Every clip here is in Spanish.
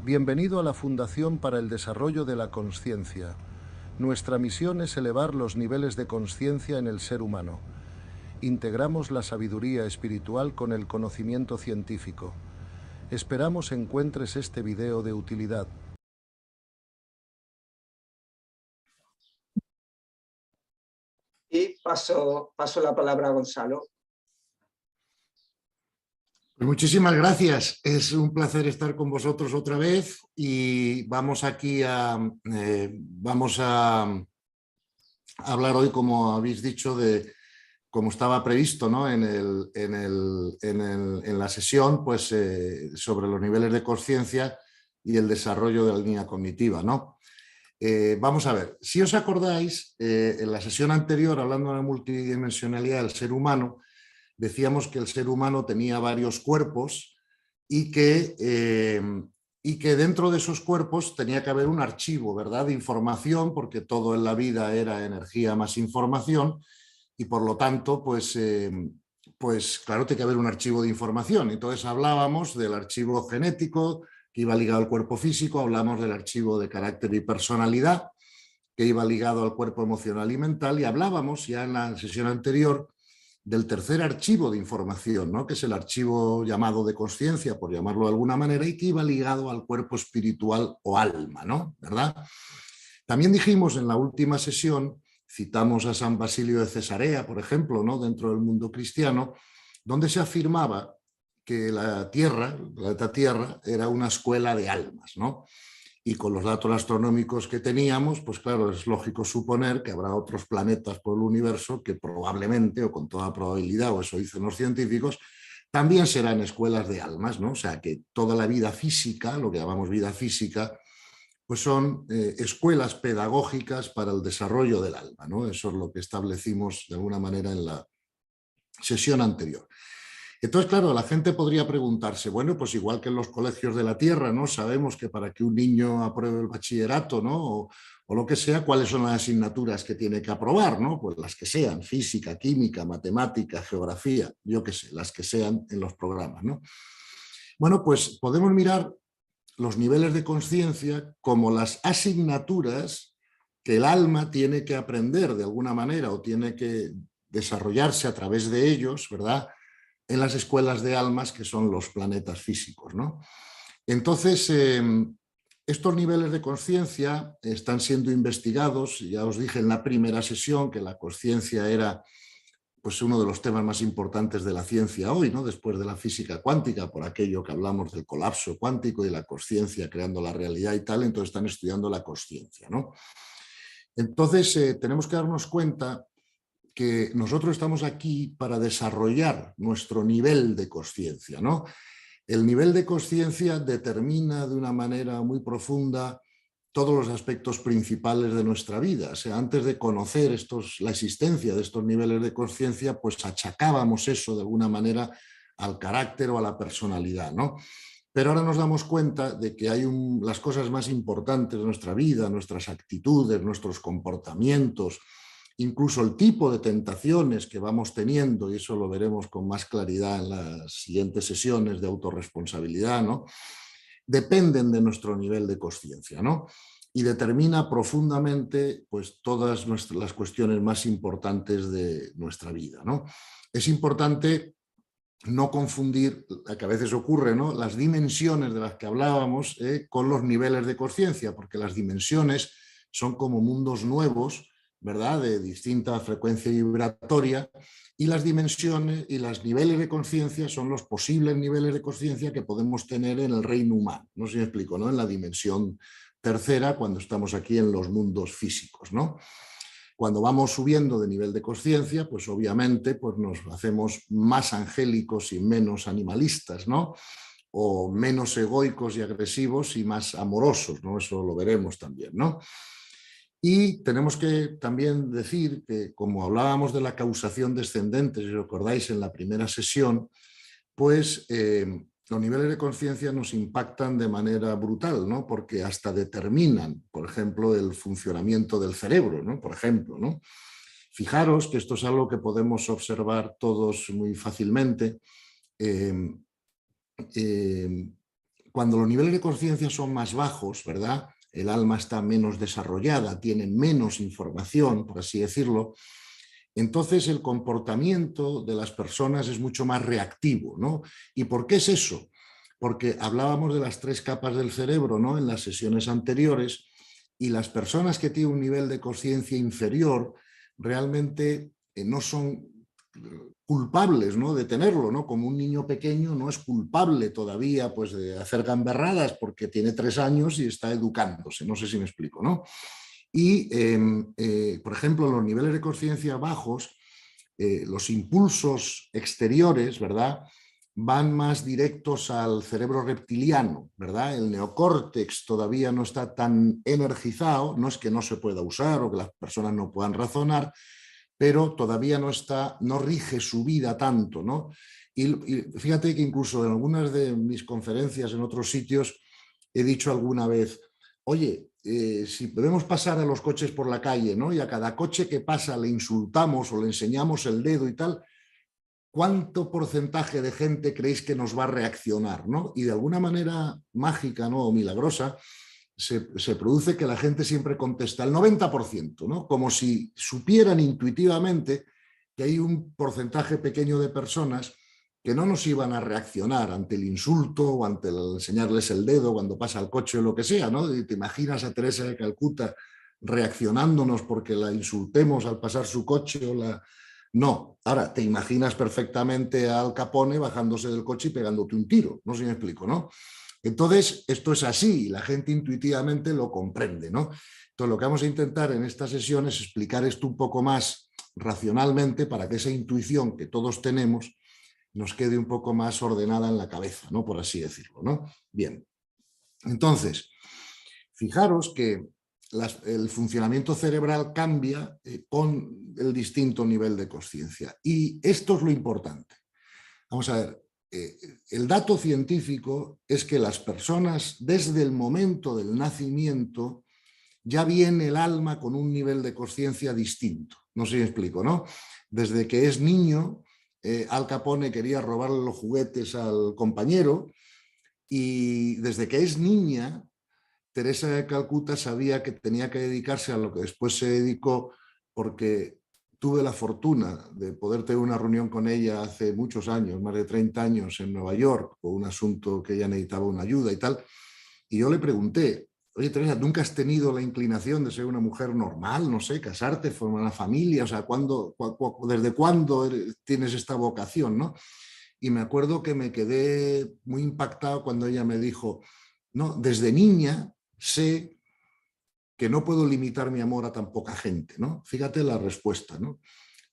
Bienvenido a la Fundación para el Desarrollo de la Consciencia. Nuestra misión es elevar los niveles de consciencia en el ser humano. Integramos la sabiduría espiritual con el conocimiento científico. Esperamos encuentres este video de utilidad. Y paso la palabra a Gonzalo. Pues muchísimas gracias, es un placer estar con vosotros otra vez y vamos aquí vamos a hablar hoy, como habéis dicho, de como estaba previsto, ¿no? en la sesión, pues sobre los niveles de consciencia y el desarrollo de la línea cognitiva, ¿no? Vamos a ver, si os acordáis, en la sesión anterior, hablando de la multidimensionalidad del ser humano, decíamos que el ser humano tenía varios cuerpos y que dentro de esos cuerpos tenía que haber un archivo, ¿verdad?, de información, porque todo en la vida era energía más información y por lo tanto, pues claro, tiene que haber un archivo de información. Entonces hablábamos del archivo genético que iba ligado al cuerpo físico, hablamos del archivo de carácter y personalidad que iba ligado al cuerpo emocional y mental, y hablábamos ya en la sesión anterior del tercer archivo de información, ¿no?, que es el archivo llamado de consciencia, por llamarlo de alguna manera, y que iba ligado al cuerpo espiritual o alma, ¿no? ¿Verdad? También dijimos en la última sesión, citamos a San Basilio de Cesarea, por ejemplo, ¿no?, dentro del mundo cristiano, donde se afirmaba que la Tierra, el planeta Tierra, era una escuela de almas, ¿no? Y con los datos astronómicos que teníamos, pues claro, es lógico suponer que habrá otros planetas por el universo que probablemente, o con toda probabilidad, o eso dicen los científicos, también serán escuelas de almas, ¿no? O sea, que toda la vida física, lo que llamamos vida física, pues son escuelas pedagógicas para el desarrollo del alma, ¿no? Eso es lo que establecimos de alguna manera en la sesión anterior. Entonces, claro, la gente podría preguntarse, bueno, pues igual que en los colegios de la Tierra, ¿no? Sabemos que para que un niño apruebe el bachillerato, ¿no?, o lo que sea, ¿cuáles son las asignaturas que tiene que aprobar, ¿no? Pues las que sean, física, química, matemática, geografía, yo qué sé, las que sean en los programas, ¿no? Bueno, pues podemos mirar los niveles de consciencia como las asignaturas que el alma tiene que aprender de alguna manera o tiene que desarrollarse a través de ellos, ¿verdad?, en las escuelas de almas que son los planetas físicos, ¿no? Entonces, estos niveles de consciencia están siendo investigados. Ya os dije en la primera sesión que la consciencia era, pues, uno de los temas más importantes de la ciencia hoy, ¿no?, después de la física cuántica, por aquello que hablamos del colapso cuántico y la consciencia creando la realidad y tal. Entonces están estudiando la consciencia, ¿no? Entonces tenemos que darnos cuenta que nosotros estamos aquí para desarrollar nuestro nivel de consciencia, ¿no? El nivel de consciencia determina de una manera muy profunda todos los aspectos principales de nuestra vida. O sea, antes de conocer la existencia de estos niveles de consciencia, pues achacábamos eso de alguna manera al carácter o a la personalidad, ¿no? Pero ahora nos damos cuenta de que hay las cosas más importantes de nuestra vida, nuestras actitudes, nuestros comportamientos, incluso el tipo de tentaciones que vamos teniendo, y eso lo veremos con más claridad en las siguientes sesiones de autorresponsabilidad, ¿no?, dependen de nuestro nivel de consciencia, ¿no?, y determina profundamente, pues, todas las cuestiones más importantes de nuestra vida, ¿no? Es importante no confundir, que a veces ocurre, ¿no?, las dimensiones de las que hablábamos con los niveles de consciencia, porque las dimensiones son como mundos nuevos, ¿verdad?, de distinta frecuencia vibratoria, y las dimensiones y los niveles de conciencia son los posibles niveles de conciencia que podemos tener en el reino humano. No sé si me explico, ¿no?, en la dimensión tercera, cuando estamos aquí en los mundos físicos, ¿no? Cuando vamos subiendo de nivel de consciencia, pues obviamente pues nos hacemos más angélicos y menos animalistas, ¿no?, o menos egoicos y agresivos y más amorosos, ¿no? Eso lo veremos también, ¿no? Y tenemos que también decir que, como hablábamos de la causación descendente, si os acordáis en la primera sesión, pues los niveles de conciencia nos impactan de manera brutal, ¿no?, porque hasta determinan, por ejemplo, el funcionamiento del cerebro, ¿no?, por ejemplo, ¿no? Fijaros que esto es algo que podemos observar todos muy fácilmente. cuando los niveles de conciencia son más bajos, ¿verdad? El alma está menos desarrollada, tiene menos información, por así decirlo, entonces el comportamiento de las personas es mucho más reactivo, ¿no? ¿Y por qué es eso? Porque hablábamos de las 3 capas del cerebro, ¿no? En las sesiones anteriores, y las personas que tienen un nivel de conciencia inferior realmente no son culpables, ¿no? De tenerlo, ¿no? Como un niño pequeño no es culpable todavía, pues, de hacer gamberradas porque tiene 3 años y está educándose, no sé si me explico, ¿no? Y, por ejemplo, los niveles de conciencia bajos, los impulsos exteriores, ¿verdad?, van más directos al cerebro reptiliano, ¿verdad? El neocórtex todavía no está tan energizado, no es que no se pueda usar o que las personas no puedan razonar, pero todavía no rige su vida tanto, ¿no? Y fíjate que incluso en algunas de mis conferencias en otros sitios he dicho alguna vez, oye, si podemos pasar a los coches por la calle, ¿no? Y a cada coche que pasa le insultamos o le enseñamos el dedo y tal, ¿cuánto porcentaje de gente creéis que nos va a reaccionar, ¿no? Y de alguna manera mágica, ¿no? O milagrosa, se produce que la gente siempre contesta el 90%, ¿no? Como si supieran intuitivamente que hay un porcentaje pequeño de personas que no nos iban a reaccionar ante el insulto o ante el enseñarles el dedo cuando pasa el coche o lo que sea, ¿no? Y te imaginas a Teresa de Calcuta reaccionándonos porque la insultemos al pasar su coche o la... No, ahora te imaginas perfectamente a Al Capone bajándose del coche y pegándote un tiro, no sé si me explico, ¿no? Entonces, esto es así y la gente intuitivamente lo comprende, ¿no? Entonces, lo que vamos a intentar en esta sesión es explicar esto un poco más racionalmente para que esa intuición que todos tenemos nos quede un poco más ordenada en la cabeza, ¿no? Por así decirlo, ¿no? Bien, entonces, fijaros que el funcionamiento cerebral cambia con el distinto nivel de conciencia. Y esto es lo importante. Vamos a ver, el dato científico es que las personas, desde el momento del nacimiento, ya viene el alma con un nivel de conciencia distinto. No sé si me explico, ¿no? Desde que es niño, Al Capone quería robarle los juguetes al compañero y desde que es niña, Teresa de Calcuta sabía que tenía que dedicarse a lo que después se dedicó porque tuve la fortuna de poder tener una reunión con ella hace muchos años, más de 30 años en Nueva York, por un asunto que ella necesitaba una ayuda y tal. Y yo le pregunté, oye Teresa, ¿nunca has tenido la inclinación de ser una mujer normal, no sé, casarte, formar una familia? O sea, ¿desde cuándo tienes esta vocación, no? Y me acuerdo que me quedé muy impactado cuando ella me dijo, no, desde niña sé que no puedo limitar mi amor a tan poca gente, ¿no? Fíjate la respuesta, ¿no?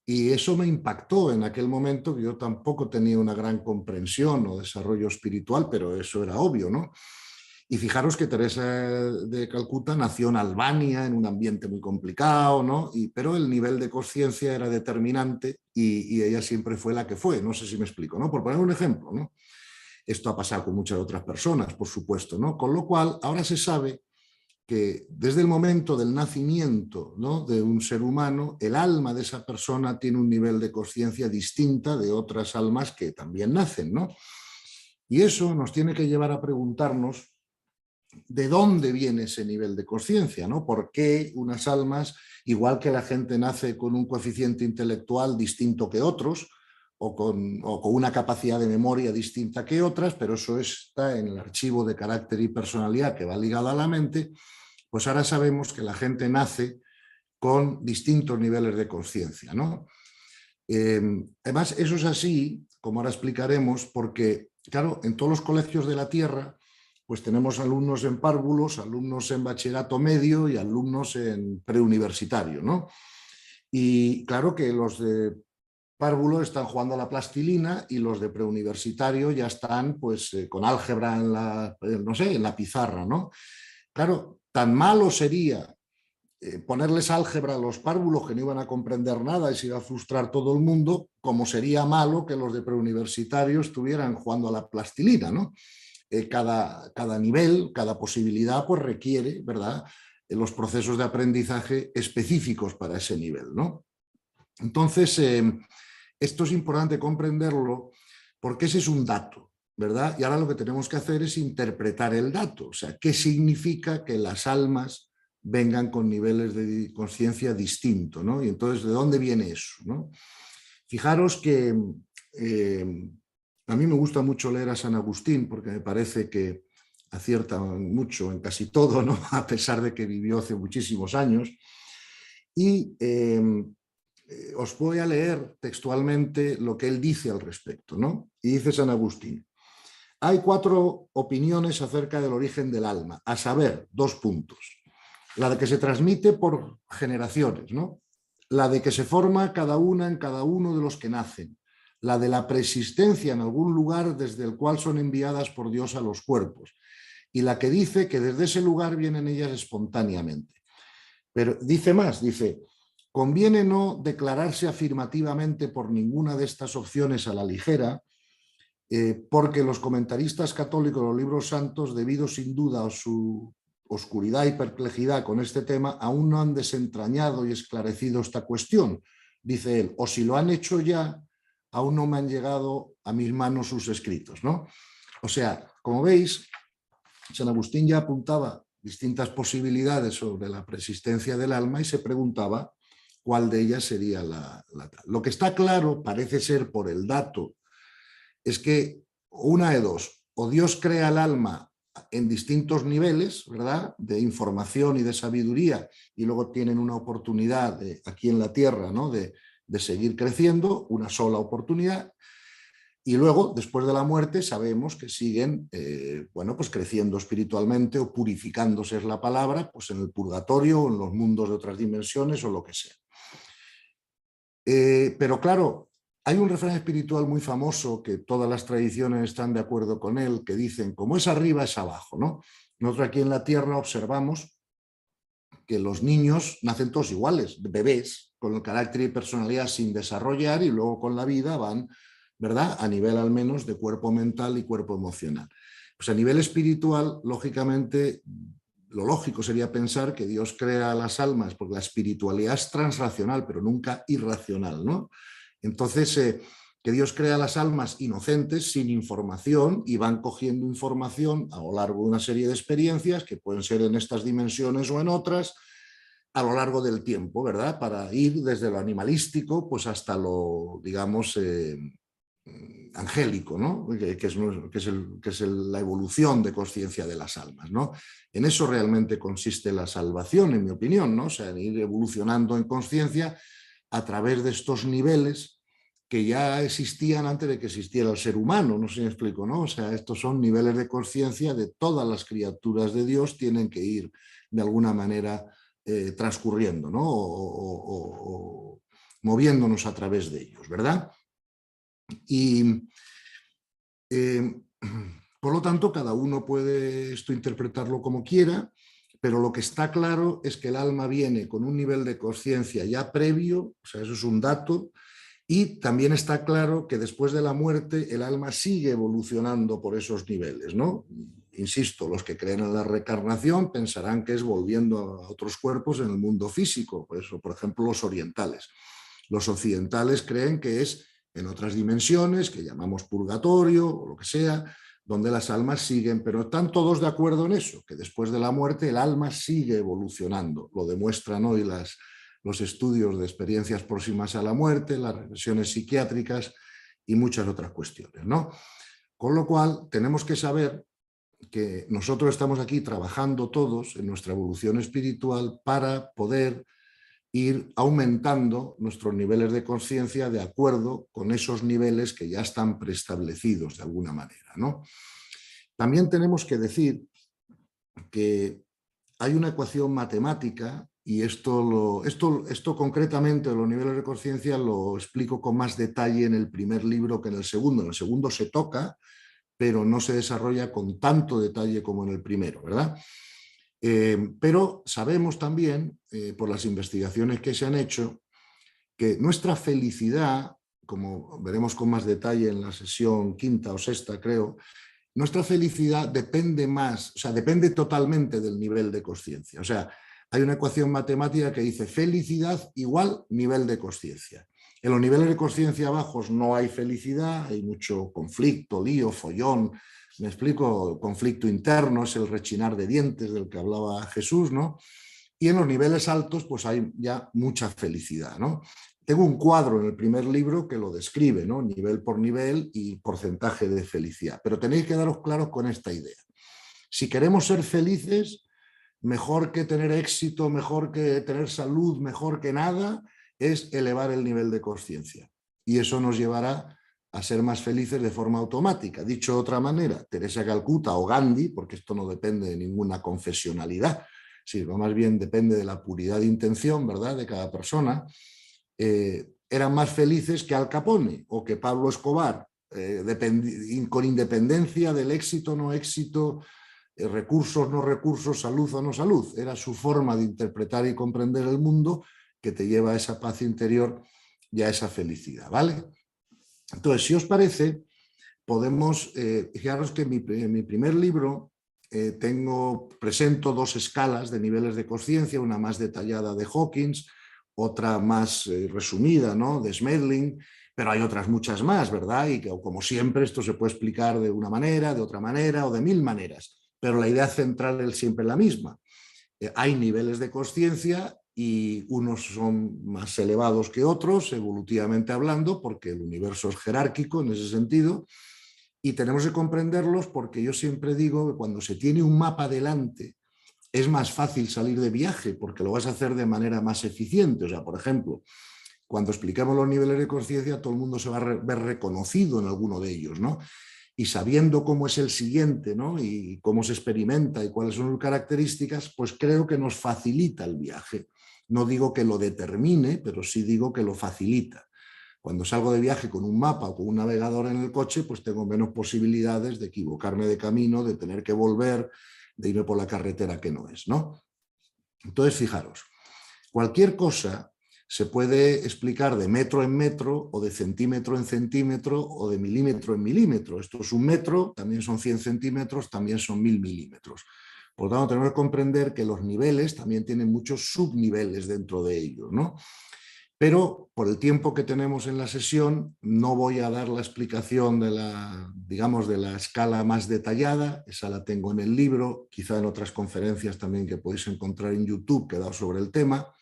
Y eso me impactó en aquel momento, que yo tampoco tenía una gran comprensión o desarrollo espiritual, pero eso era obvio, ¿no? Y fijaros que Teresa de Calcuta nació en Albania, en un ambiente muy complicado, ¿no? Pero el nivel de conciencia era determinante y ella siempre fue la que fue, no sé si me explico, ¿no? Por poner un ejemplo, ¿no? Esto ha pasado con muchas otras personas, por supuesto, ¿no? Con lo cual, ahora se sabe que desde el momento del nacimiento, ¿no?, de un ser humano, el alma de esa persona tiene un nivel de conciencia distinta de otras almas que también nacen, ¿no? Y eso nos tiene que llevar a preguntarnos de dónde viene ese nivel de conciencia, ¿no? ¿Por qué unas almas, igual que la gente nace con un coeficiente intelectual distinto que otros, o con una capacidad de memoria distinta que otras, pero eso está en el archivo de carácter y personalidad que va ligado a la mente, pues ahora sabemos que la gente nace con distintos niveles de conciencia, ¿no? Además, eso es así, como ahora explicaremos, porque, claro, en todos los colegios de la Tierra, pues tenemos alumnos en párvulos, alumnos en bachillerato medio y alumnos en preuniversitario, ¿no? Y claro que los de párvulo están jugando a la plastilina y los de preuniversitario ya están pues con álgebra en la, no sé, en la pizarra, ¿no? Claro, tan malo sería ponerles álgebra a los párvulos que no iban a comprender nada y se iba a frustrar todo el mundo, como sería malo que los de preuniversitario estuvieran jugando a la plastilina, ¿no? Cada nivel, cada posibilidad, pues requiere, ¿verdad?, los procesos de aprendizaje específicos para ese nivel, ¿no? Entonces, esto es importante comprenderlo porque ese es un dato. ¿verdad? Y ahora lo que tenemos que hacer es interpretar el dato, o sea, ¿qué significa que las almas vengan con niveles de conciencia distintos, ¿no? Y entonces, ¿de dónde viene eso, ¿no? Fijaros que a mí me gusta mucho leer a San Agustín porque me parece que acierta mucho en casi todo, ¿no? A pesar de que vivió hace muchísimos años. Y os voy a leer textualmente lo que él dice al respecto, ¿no? Y dice San Agustín: hay 4 opiniones acerca del origen del alma, a saber, 2 puntos. La de que se transmite por generaciones, ¿no? La de que se forma cada una en cada uno de los que nacen. La de la preexistencia en algún lugar desde el cual son enviadas por Dios a los cuerpos. Y la que dice que desde ese lugar vienen ellas espontáneamente. Pero dice más, dice: conviene no declararse afirmativamente por ninguna de estas opciones a la ligera, porque los comentaristas católicos de los libros santos, debido sin duda a su oscuridad y perplejidad con este tema, aún no han desentrañado y esclarecido esta cuestión, dice él, o si lo han hecho ya, aún no me han llegado a mis manos sus escritos, ¿no? O sea, como veis, San Agustín ya apuntaba distintas posibilidades sobre la preexistencia del alma y se preguntaba cuál de ellas sería la tal. Lo que está claro, parece ser por el dato, es que una de dos, o Dios crea el alma en distintos niveles, ¿verdad?, de información y de sabiduría, y luego tienen una oportunidad aquí en la tierra, ¿no?, de seguir creciendo, una sola oportunidad, y luego, después de la muerte, sabemos que siguen, bueno, pues creciendo espiritualmente o purificándose, es la palabra, pues en el purgatorio o en los mundos de otras dimensiones o lo que sea. Pero claro, hay un refrán espiritual muy famoso que todas las tradiciones están de acuerdo con él, que dicen, como es arriba es abajo, ¿no? Nosotros aquí en la Tierra observamos que los niños nacen todos iguales, bebés, con el carácter y personalidad sin desarrollar, y luego con la vida van, ¿verdad?, a nivel al menos de cuerpo mental y cuerpo emocional. Pues a nivel espiritual, lógicamente, lo lógico sería pensar que Dios crea las almas, porque la espiritualidad es transracional, pero nunca irracional, ¿no? Entonces, que Dios crea las almas inocentes, sin información, y van cogiendo información a lo largo de una serie de experiencias, que pueden ser en estas dimensiones o en otras, a lo largo del tiempo, ¿verdad? Para ir desde lo animalístico pues hasta lo, digamos, angélico, ¿no? que es la evolución de conciencia de las almas, ¿no? En eso realmente consiste la salvación, en mi opinión, ¿no? O sea, en ir evolucionando en conciencia a través de estos niveles que ya existían antes de que existiera el ser humano, no sé si me explico, ¿no? O sea, estos son niveles de conciencia de todas las criaturas de Dios, tienen que ir de alguna manera transcurriendo, ¿no? O moviéndonos a través de ellos, ¿verdad? Y por lo tanto, cada uno puede esto interpretarlo como quiera, pero lo que está claro es que el alma viene con un nivel de conciencia ya previo, o sea, eso es un dato, y también está claro que después de la muerte el alma sigue evolucionando por esos niveles, ¿no? Insisto, los que creen en la reencarnación pensarán que es volviendo a otros cuerpos en el mundo físico, por ejemplo, los orientales. Los occidentales creen que es en otras dimensiones, que llamamos purgatorio o lo que sea, donde las almas siguen, pero están todos de acuerdo en eso, que después de la muerte el alma sigue evolucionando. Lo demuestran hoy los estudios de experiencias próximas a la muerte, las regresiones psiquiátricas y muchas otras cuestiones, ¿no? Con lo cual, tenemos que saber que nosotros estamos aquí trabajando todos en nuestra evolución espiritual para poder ir aumentando nuestros niveles de conciencia de acuerdo con esos niveles que ya están preestablecidos de alguna manera, ¿no? También tenemos que decir que hay una ecuación matemática, y esto concretamente de los niveles de conciencia lo explico con más detalle en el primer libro que en el segundo. En el segundo se toca, pero no se desarrolla con tanto detalle como en el primero, ¿verdad? Pero sabemos también, por las investigaciones que se han hecho, que nuestra felicidad, como veremos con más detalle en la sesión quinta o sexta, creo, nuestra felicidad depende más, o sea, depende totalmente del nivel de conciencia. O sea, hay una ecuación matemática que dice felicidad igual nivel de conciencia. En los niveles de conciencia bajos no hay felicidad, hay mucho conflicto, lío, follón, me explico, conflicto interno, es el rechinar de dientes del que hablaba Jesús, ¿no? Y en los niveles altos pues hay ya mucha felicidad, ¿no? Tengo un cuadro en el primer libro que lo describe, ¿no? Nivel por nivel y porcentaje de felicidad. Pero tenéis que daros claros con esta idea. Si queremos ser felices, mejor que tener éxito, mejor que tener salud, mejor que nada, es elevar el nivel de conciencia. Y eso nos llevará a ser más felices de forma automática. Dicho de otra manera, Teresa de Calcuta o Gandhi, porque esto no depende de ninguna confesionalidad, sino más bien depende de la puridad de intención, ¿verdad?, de cada persona, eran más felices que Al Capone o que Pablo Escobar, con independencia del éxito o no éxito, recursos, no recursos, salud o no salud. Era su forma de interpretar y comprender el mundo que te lleva a esa paz interior y a esa felicidad, ¿vale? Entonces, si os parece, podemos, fijaros que en mi primer libro presento dos escalas de niveles de conciencia, una más detallada de Hawkins, otra más resumida, ¿no?, de Smedley, pero hay otras muchas más, ¿verdad? Y que, como siempre, esto se puede explicar de una manera, de otra manera o de mil maneras, pero la idea central es siempre la misma. Hay niveles de conciencia y unos son más elevados que otros, evolutivamente hablando, porque el universo es jerárquico en ese sentido, y tenemos que comprenderlos porque yo siempre digo que cuando se tiene un mapa delante es más fácil salir de viaje porque lo vas a hacer de manera más eficiente. O sea, por ejemplo, cuando explicamos los niveles de conciencia, todo el mundo se va a ver reconocido en alguno de ellos, ¿no? Y sabiendo cómo es el siguiente, ¿no?, y cómo se experimenta y cuáles son sus características, pues creo que nos facilita el viaje. No digo que lo determine, pero sí digo que lo facilita. Cuando salgo de viaje con un mapa o con un navegador en el coche, pues tengo menos posibilidades de equivocarme de camino, de tener que volver, de irme por la carretera que no es, ¿no? Entonces, fijaros, cualquier cosa se puede explicar de metro en metro o de centímetro en centímetro o de milímetro en milímetro. Esto es un metro, también son 100 centímetros, también son 1000 milímetros. Por lo tanto, tenemos que comprender que los niveles también tienen muchos subniveles dentro de ellos, ¿no? Pero por el tiempo que tenemos en la sesión no voy a dar la explicación de la, digamos, de la escala más detallada, esa la tengo en el libro, quizá en otras conferencias también que podéis encontrar en YouTube que he dado sobre el tema,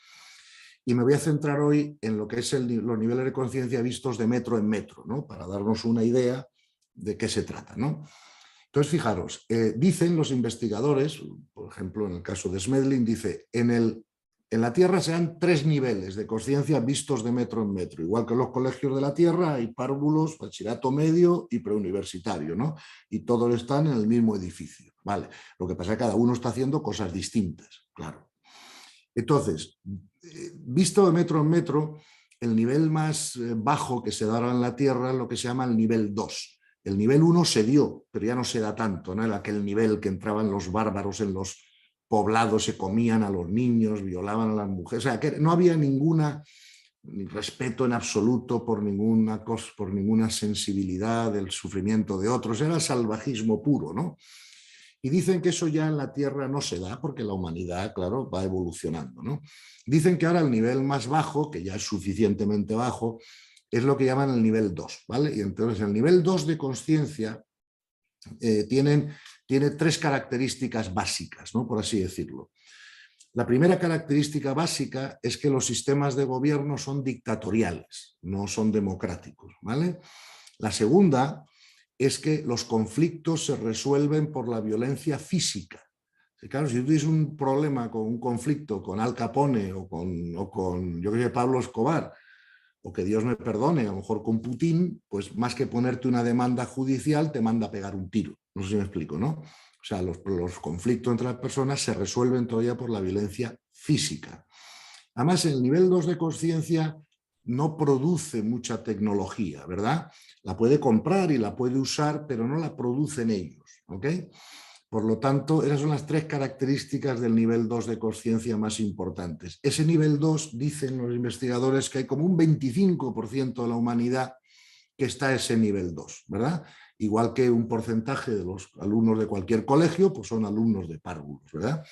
y me voy a centrar hoy en lo que es los niveles de conciencia vistos de metro en metro, ¿no?, para darnos una idea de qué se trata, ¿no? Entonces, fijaros, dicen los investigadores, por ejemplo, en el caso de Smedley, dice, en la Tierra se dan 3 niveles de conciencia vistos de metro en metro. Igual que en los colegios de la Tierra hay párvulos, bachillerato medio y preuniversitario, ¿no? Y todos están en el mismo edificio, ¿vale? Lo que pasa es que cada uno está haciendo cosas distintas, claro. Entonces, visto de metro en metro, el nivel más bajo que se dará en la Tierra es lo que se llama el nivel 2. El nivel 1 se dio, pero ya no se da tanto, ¿no? Era aquel nivel que entraban los bárbaros en los poblados, se comían a los niños, violaban a las mujeres, o sea, que no había ningún respeto en absoluto por ninguna cosa, por ninguna sensibilidad del sufrimiento de otros, era salvajismo puro, ¿no? Y dicen que eso ya en la Tierra no se da porque la humanidad, claro, va evolucionando, ¿no? Dicen que ahora el nivel más bajo, que ya es suficientemente bajo, es lo que llaman el nivel 2, ¿vale? Y entonces el nivel 2 de conciencia tiene 3 características básicas, ¿no?, por así decirlo. La primera característica básica es que los sistemas de gobierno son dictatoriales, no son democráticos, ¿vale? La segunda es que los conflictos se resuelven por la violencia física. Claro, si tú tienes un problema con un conflicto con Al Capone o con yo que sé, Pablo Escobar, o que Dios me perdone, a lo mejor con Putin, pues más que ponerte una demanda judicial, te manda a pegar un tiro. No sé si me explico, ¿no? O sea, los conflictos entre las personas se resuelven todavía por la violencia física. Además, el nivel 2 de conciencia no produce mucha tecnología, ¿verdad? La puede comprar y la puede usar, pero no la producen ellos, ¿ok? Por lo tanto, esas son las 3 características del nivel 2 de conciencia más importantes. Ese nivel 2, dicen los investigadores, que hay como un 25% de la humanidad que está a ese nivel 2, ¿verdad? Igual que un porcentaje de los alumnos de cualquier colegio, pues son alumnos de párvulos, ¿verdad?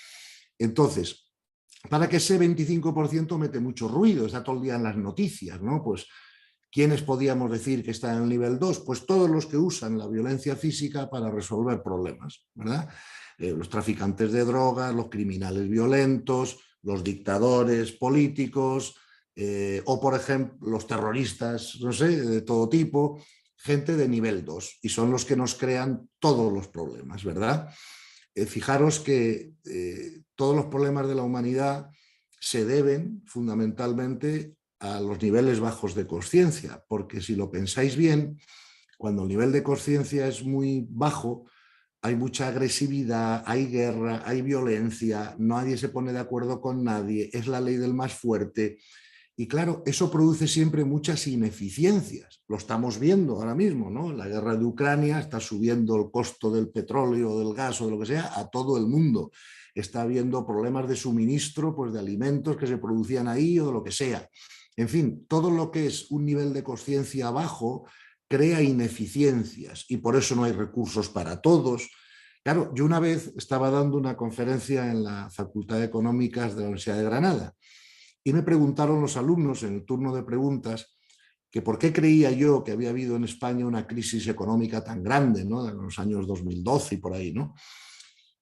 Entonces, para que ese 25% mete mucho ruido, está todo el día en las noticias, ¿no? Pues ¿Quiénes podíamos decir que están en el nivel 2? Pues todos los que usan la violencia física para resolver problemas, ¿verdad? Los traficantes de drogas, los criminales violentos, los dictadores políticos, o por ejemplo los terroristas, no sé, de todo tipo, gente de nivel 2, y son los que nos crean todos los problemas, ¿verdad? Fijaros que todos los problemas de la humanidad se deben fundamentalmente a los niveles bajos de consciencia, porque si lo pensáis bien, cuando el nivel de consciencia es muy bajo, hay mucha agresividad, hay guerra, hay violencia, nadie se pone de acuerdo con nadie, es la ley del más fuerte. Y claro, eso produce siempre muchas ineficiencias. Lo estamos viendo ahora mismo, ¿no? La guerra de Ucrania está subiendo el costo del petróleo, del gas o de lo que sea a todo el mundo. Está habiendo problemas de suministro, pues, de alimentos que se producían ahí o de lo que sea. En fin, todo lo que es un nivel de consciencia bajo crea ineficiencias y por eso no hay recursos para todos. Claro, yo una vez estaba dando una conferencia en la Facultad de Económicas de la Universidad de Granada y me preguntaron los alumnos en el turno de preguntas que por qué creía yo que había habido en España una crisis económica tan grande, ¿no? En los años 2012 y por ahí, ¿no?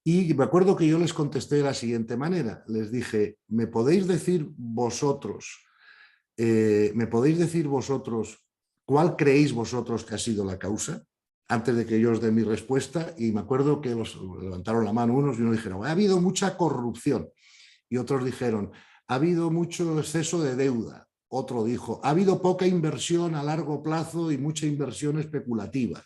Y me acuerdo que yo les contesté de la siguiente manera. Les dije, ¿me podéis decir vosotros cuál creéis vosotros que ha sido la causa? Antes de que yo os dé mi respuesta, y me acuerdo que levantaron la mano unos y unos dijeron, ha habido mucha corrupción, y otros dijeron, ha habido mucho exceso de deuda, otro dijo, ha habido poca inversión a largo plazo y mucha inversión especulativa.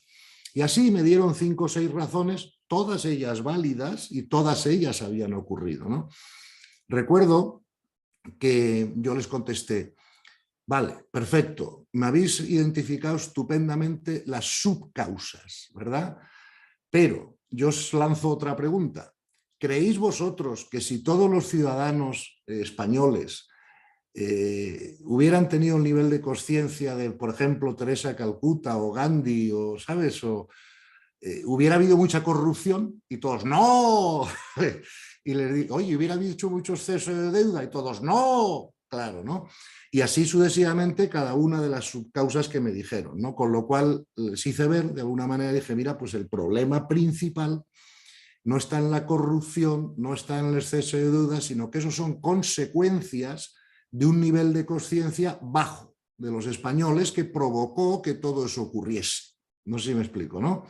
Y así me dieron 5 o 6 razones, todas ellas válidas y todas ellas habían ocurrido, ¿no? Recuerdo que yo les contesté, vale, perfecto, me habéis identificado estupendamente las subcausas, ¿verdad? Pero yo os lanzo otra pregunta. ¿Creéis vosotros que si todos los ciudadanos españoles hubieran tenido un nivel de consciencia de, por ejemplo, Teresa Calcuta o Gandhi, o, ¿sabes? O hubiera habido mucha corrupción y todos, ¡no! Y les digo, oye, hubiera habido mucho exceso de deuda y todos, ¡no! Claro, ¿no? Y así sucesivamente cada una de las subcausas que me dijeron, ¿no? Con lo cual les hice ver, de alguna manera dije, mira, pues el problema principal no está en la corrupción, no está en el exceso de deuda, sino que eso son consecuencias de un nivel de consciencia bajo de los españoles que provocó que todo eso ocurriese. No sé si me explico, ¿no?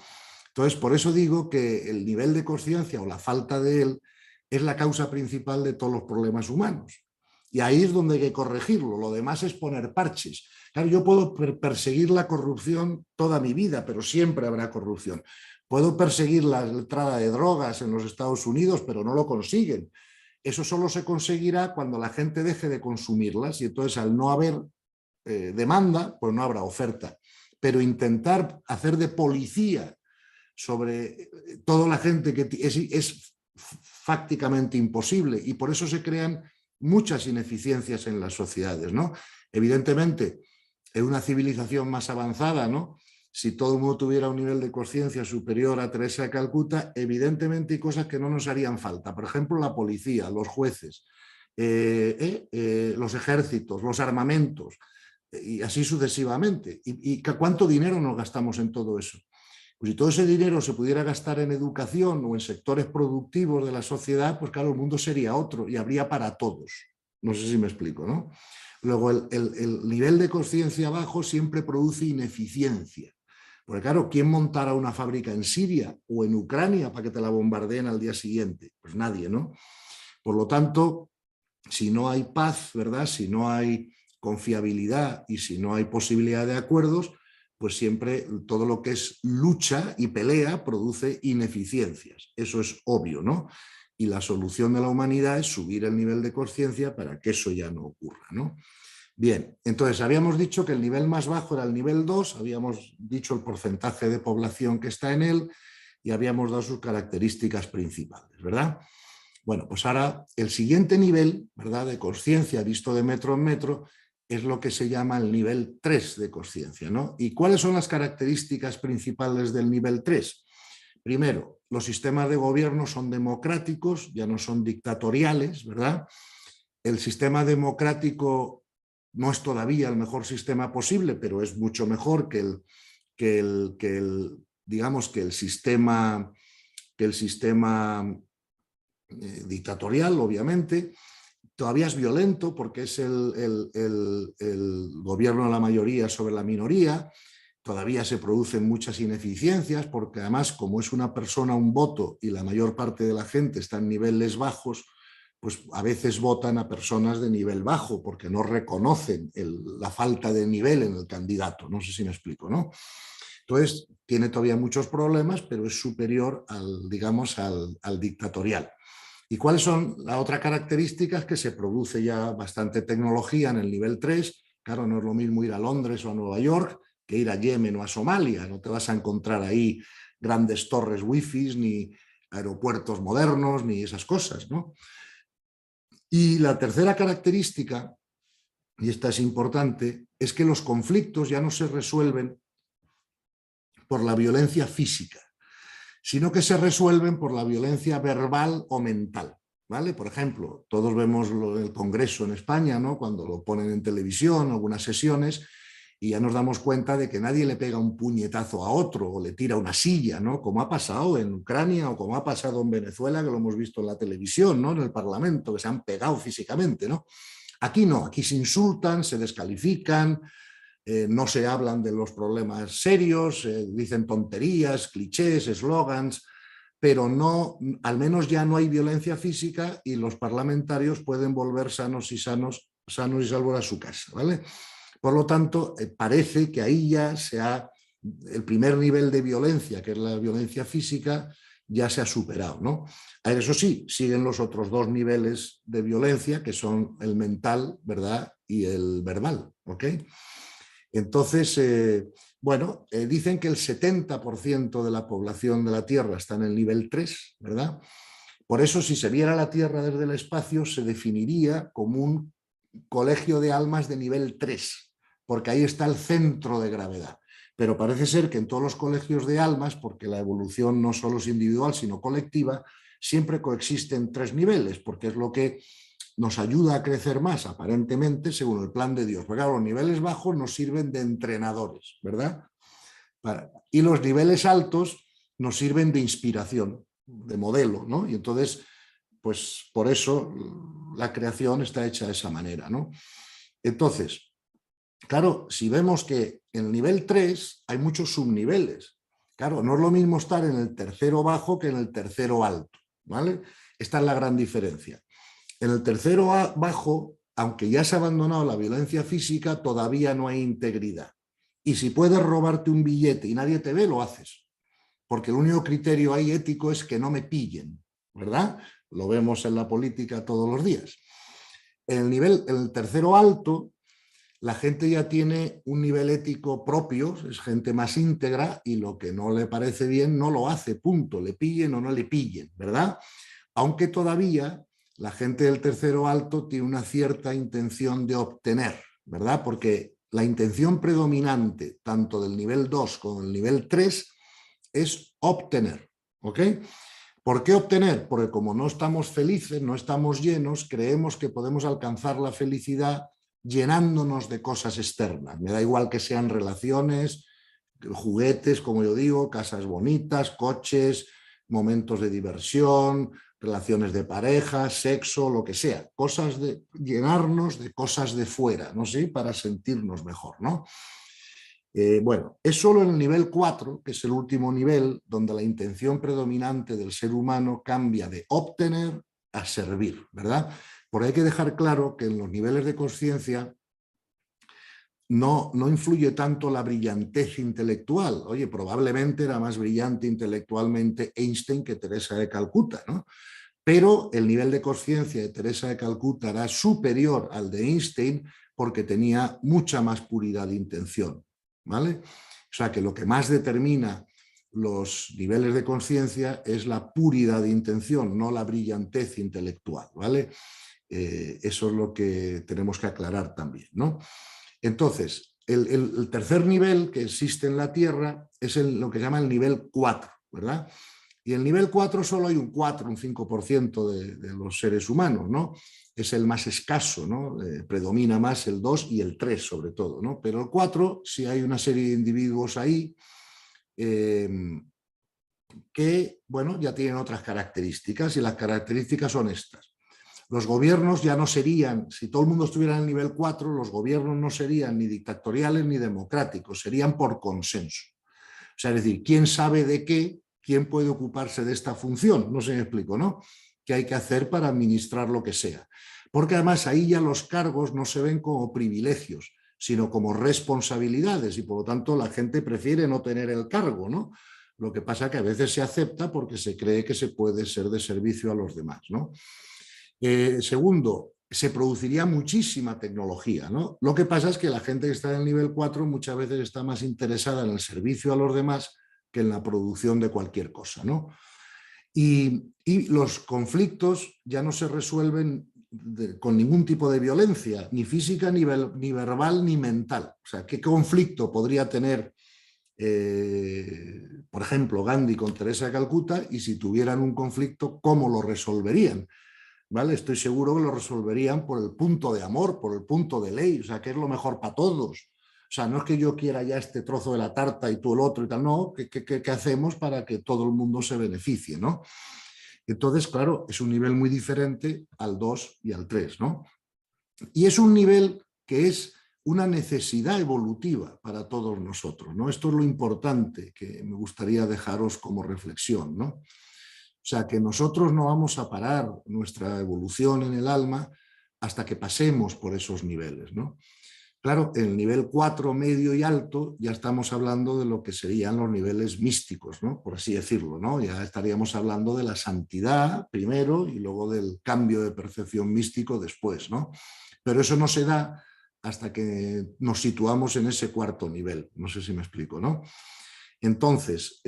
Entonces, por eso digo que el nivel de consciencia o la falta de él es la causa principal de todos los problemas humanos. Y ahí es donde hay que corregirlo. Lo demás es poner parches. Claro, yo puedo perseguir la corrupción toda mi vida, pero siempre habrá corrupción. Puedo perseguir la entrada de drogas en los Estados Unidos, pero no lo consiguen. Eso solo se conseguirá cuando la gente deje de consumirlas y entonces al no haber demanda, pues no habrá oferta. Pero intentar hacer de policía sobre toda la gente que es fácticamente imposible y por eso se crean muchas ineficiencias en las sociedades, ¿no? Evidentemente, en una civilización más avanzada, ¿no? Si todo el mundo tuviera un nivel de conciencia superior a Teresa de Calcuta, evidentemente hay cosas que no nos harían falta. Por ejemplo, la policía, los jueces, los ejércitos, los armamentos, y así sucesivamente. ¿Y cuánto dinero nos gastamos en todo eso? Pues si todo ese dinero se pudiera gastar en educación o en sectores productivos de la sociedad, pues claro, el mundo sería otro y habría para todos. No sé si me explico, ¿no? Luego, el nivel de consciencia bajo siempre produce ineficiencia. Porque claro, ¿quién montará una fábrica en Siria o en Ucrania para que te la bombardeen al día siguiente? Pues nadie, ¿no? Por lo tanto, si no hay paz, ¿verdad? Si no hay confiabilidad y si no hay posibilidad de acuerdos, pues siempre todo lo que es lucha y pelea produce ineficiencias. Eso es obvio, ¿no? Y la solución de la humanidad es subir el nivel de conciencia para que eso ya no ocurra, ¿no? Bien, entonces habíamos dicho que el nivel más bajo era el nivel 2, habíamos dicho el porcentaje de población que está en él y habíamos dado sus características principales, ¿verdad? Bueno, pues ahora el siguiente nivel, ¿verdad?, de consciencia visto de metro en metro es lo que se llama el nivel 3 de consciencia, ¿no? ¿Y cuáles son las características principales del nivel 3? Primero, los sistemas de gobierno son democráticos, ya no son dictatoriales, ¿verdad? El sistema democrático no es todavía el mejor sistema posible, pero es mucho mejor digamos, que el sistema dictatorial, obviamente. Todavía es violento porque es el gobierno de la mayoría sobre la minoría. Todavía se producen muchas ineficiencias porque además, como es una persona un voto y la mayor parte de la gente está en niveles bajos, pues a veces votan a personas de nivel bajo porque no reconocen la falta de nivel en el candidato. No sé si me explico, ¿no? Entonces, tiene todavía muchos problemas, pero es superior digamos, al dictatorial. ¿Y cuáles son las otras características? Que se produce ya bastante tecnología en el nivel 3. Claro, no es lo mismo ir a Londres o a Nueva York que ir a Yemen o a Somalia. No te vas a encontrar ahí grandes torres wifi, ni aeropuertos modernos, ni esas cosas, ¿no? Y la tercera característica, y esta es importante, es que los conflictos ya no se resuelven por la violencia física, sino que se resuelven por la violencia verbal o mental, ¿vale? Por ejemplo, todos vemos el Congreso en España, ¿no? Cuando lo ponen en televisión, algunas sesiones, y ya nos damos cuenta de que nadie le pega un puñetazo a otro o le tira una silla, ¿no? Como ha pasado en Ucrania o como ha pasado en Venezuela, que lo hemos visto en la televisión, ¿no? En el Parlamento, que se han pegado físicamente, ¿no? Aquí no, aquí se insultan, se descalifican, no se hablan de los problemas serios, dicen tonterías, clichés, eslogans, pero no, al menos ya no hay violencia física y los parlamentarios pueden volver sanos y salvos a su casa, ¿vale? Por lo tanto, parece que ahí ya el primer nivel de violencia, que es la violencia física, ya se ha superado, ¿no? Eso sí, siguen los otros dos niveles de violencia, que son el mental, ¿verdad? Y el verbal, ¿ok? Entonces, bueno, dicen que el 70% de la población de la Tierra está en el nivel 3, ¿verdad? Por eso, si se viera la Tierra desde el espacio, se definiría como un colegio de almas de nivel 3, porque ahí está el centro de gravedad. Pero parece ser que en todos los colegios de almas, porque la evolución no solo es individual, sino colectiva, siempre coexisten 3 niveles, porque es lo que nos ayuda a crecer más, aparentemente, según el plan de Dios. Porque claro, los niveles bajos nos sirven de entrenadores, ¿verdad? Y los niveles altos nos sirven de inspiración, de modelo, ¿no? Y entonces, pues por eso la creación está hecha de esa manera, ¿no? Entonces, claro, si vemos que en el nivel 3 hay muchos subniveles, claro, no es lo mismo estar en el tercero bajo que en el tercero alto, ¿vale? Esta es la gran diferencia. En el tercero bajo, aunque ya se ha abandonado la violencia física, todavía no hay integridad. Y si puedes robarte un billete y nadie te ve, lo haces. Porque el único criterio ahí ético es que no me pillen, ¿verdad? Lo vemos en la política todos los días. En el tercero alto, la gente ya tiene un nivel ético propio, es gente más íntegra y lo que no le parece bien no lo hace, punto, le pillen o no le pillen, ¿verdad? Aunque todavía la gente del tercero alto tiene una cierta intención de obtener, ¿verdad? Porque la intención predominante, tanto del nivel 2 como del nivel 3, es obtener, ¿ok? ¿Por qué obtener? Porque como no estamos felices, no estamos llenos, creemos que podemos alcanzar la felicidad llenándonos de cosas externas. Me da igual que sean relaciones, juguetes, como yo digo, casas bonitas, coches, momentos de diversión, relaciones de pareja, sexo, lo que sea, llenarnos de cosas de fuera, ¿no? ¿Sí? Para sentirnos mejor, ¿no? Bueno, es solo en el nivel 4, que es el último nivel, donde la intención predominante del ser humano cambia de obtener a servir, ¿verdad? Porque hay que dejar claro que en los niveles de conciencia no influye tanto la brillantez intelectual. Oye, probablemente era más brillante intelectualmente Einstein que Teresa de Calcuta, ¿no? Pero el nivel de conciencia de Teresa de Calcuta era superior al de Einstein porque tenía mucha más puridad de intención, ¿vale? O sea que lo que más determina los niveles de conciencia es la puridad de intención, no la brillantez intelectual, ¿vale? Eso es lo que tenemos que aclarar también, ¿no? Entonces, el tercer nivel que existe en la Tierra es lo que se llama el nivel 4, ¿verdad? Y en el nivel 4 solo hay un 4, un 5% de los seres humanos, ¿no? Es el más escaso, ¿no? Predomina más el 2 y el 3 sobre todo, ¿no? Pero el 4 sí hay una serie de individuos ahí que, bueno, ya tienen otras características y las características son estas. Los gobiernos ya no serían, si todo el mundo estuviera en el nivel 4, los gobiernos no serían ni dictatoriales ni democráticos, serían por consenso. O sea, es decir, ¿quién sabe de qué? ¿Quién puede ocuparse de esta función? No sé si me explico, ¿no? ¿Qué hay que hacer para administrar lo que sea? Porque además ahí ya los cargos no se ven como privilegios, sino como responsabilidades y por lo tanto la gente prefiere no tener el cargo, ¿no? Lo que pasa que a veces se acepta porque se cree que se puede ser de servicio a los demás, ¿no? Segundo, se produciría muchísima tecnología, ¿no? Lo que pasa es que la gente que está en el nivel 4 muchas veces está más interesada en el servicio a los demás que en la producción de cualquier cosa, ¿no? Y los conflictos ya no se resuelven con ningún tipo de violencia, ni física, ni verbal, ni mental. O sea, ¿qué conflicto podría tener, por ejemplo, Gandhi con Teresa de Calcuta? Y si tuvieran un conflicto, ¿cómo lo resolverían? ¿Vale? Estoy seguro que lo resolverían por el punto de amor, por el punto de ley, o sea, que es lo mejor para todos. O sea, no es que yo quiera ya este trozo de la tarta y tú el otro y tal, no, ¿qué hacemos para que todo el mundo se beneficie, ¿no? Entonces, claro, es un nivel muy diferente al 2 y al 3, ¿no? Y es un nivel que es una necesidad evolutiva para todos nosotros, ¿no? Esto es lo importante que me gustaría dejaros como reflexión, ¿no? O sea, que nosotros no vamos a parar nuestra evolución en el alma hasta que pasemos por esos niveles, ¿no? Claro, en el nivel 4, medio y alto, ya estamos hablando de lo que serían los niveles místicos, ¿no? Por así decirlo, ¿no? Ya estaríamos hablando de la santidad primero y luego del cambio de percepción místico después, ¿no? Pero eso no se da hasta que nos situamos en ese cuarto nivel. No sé si me explico, ¿no? Entonces,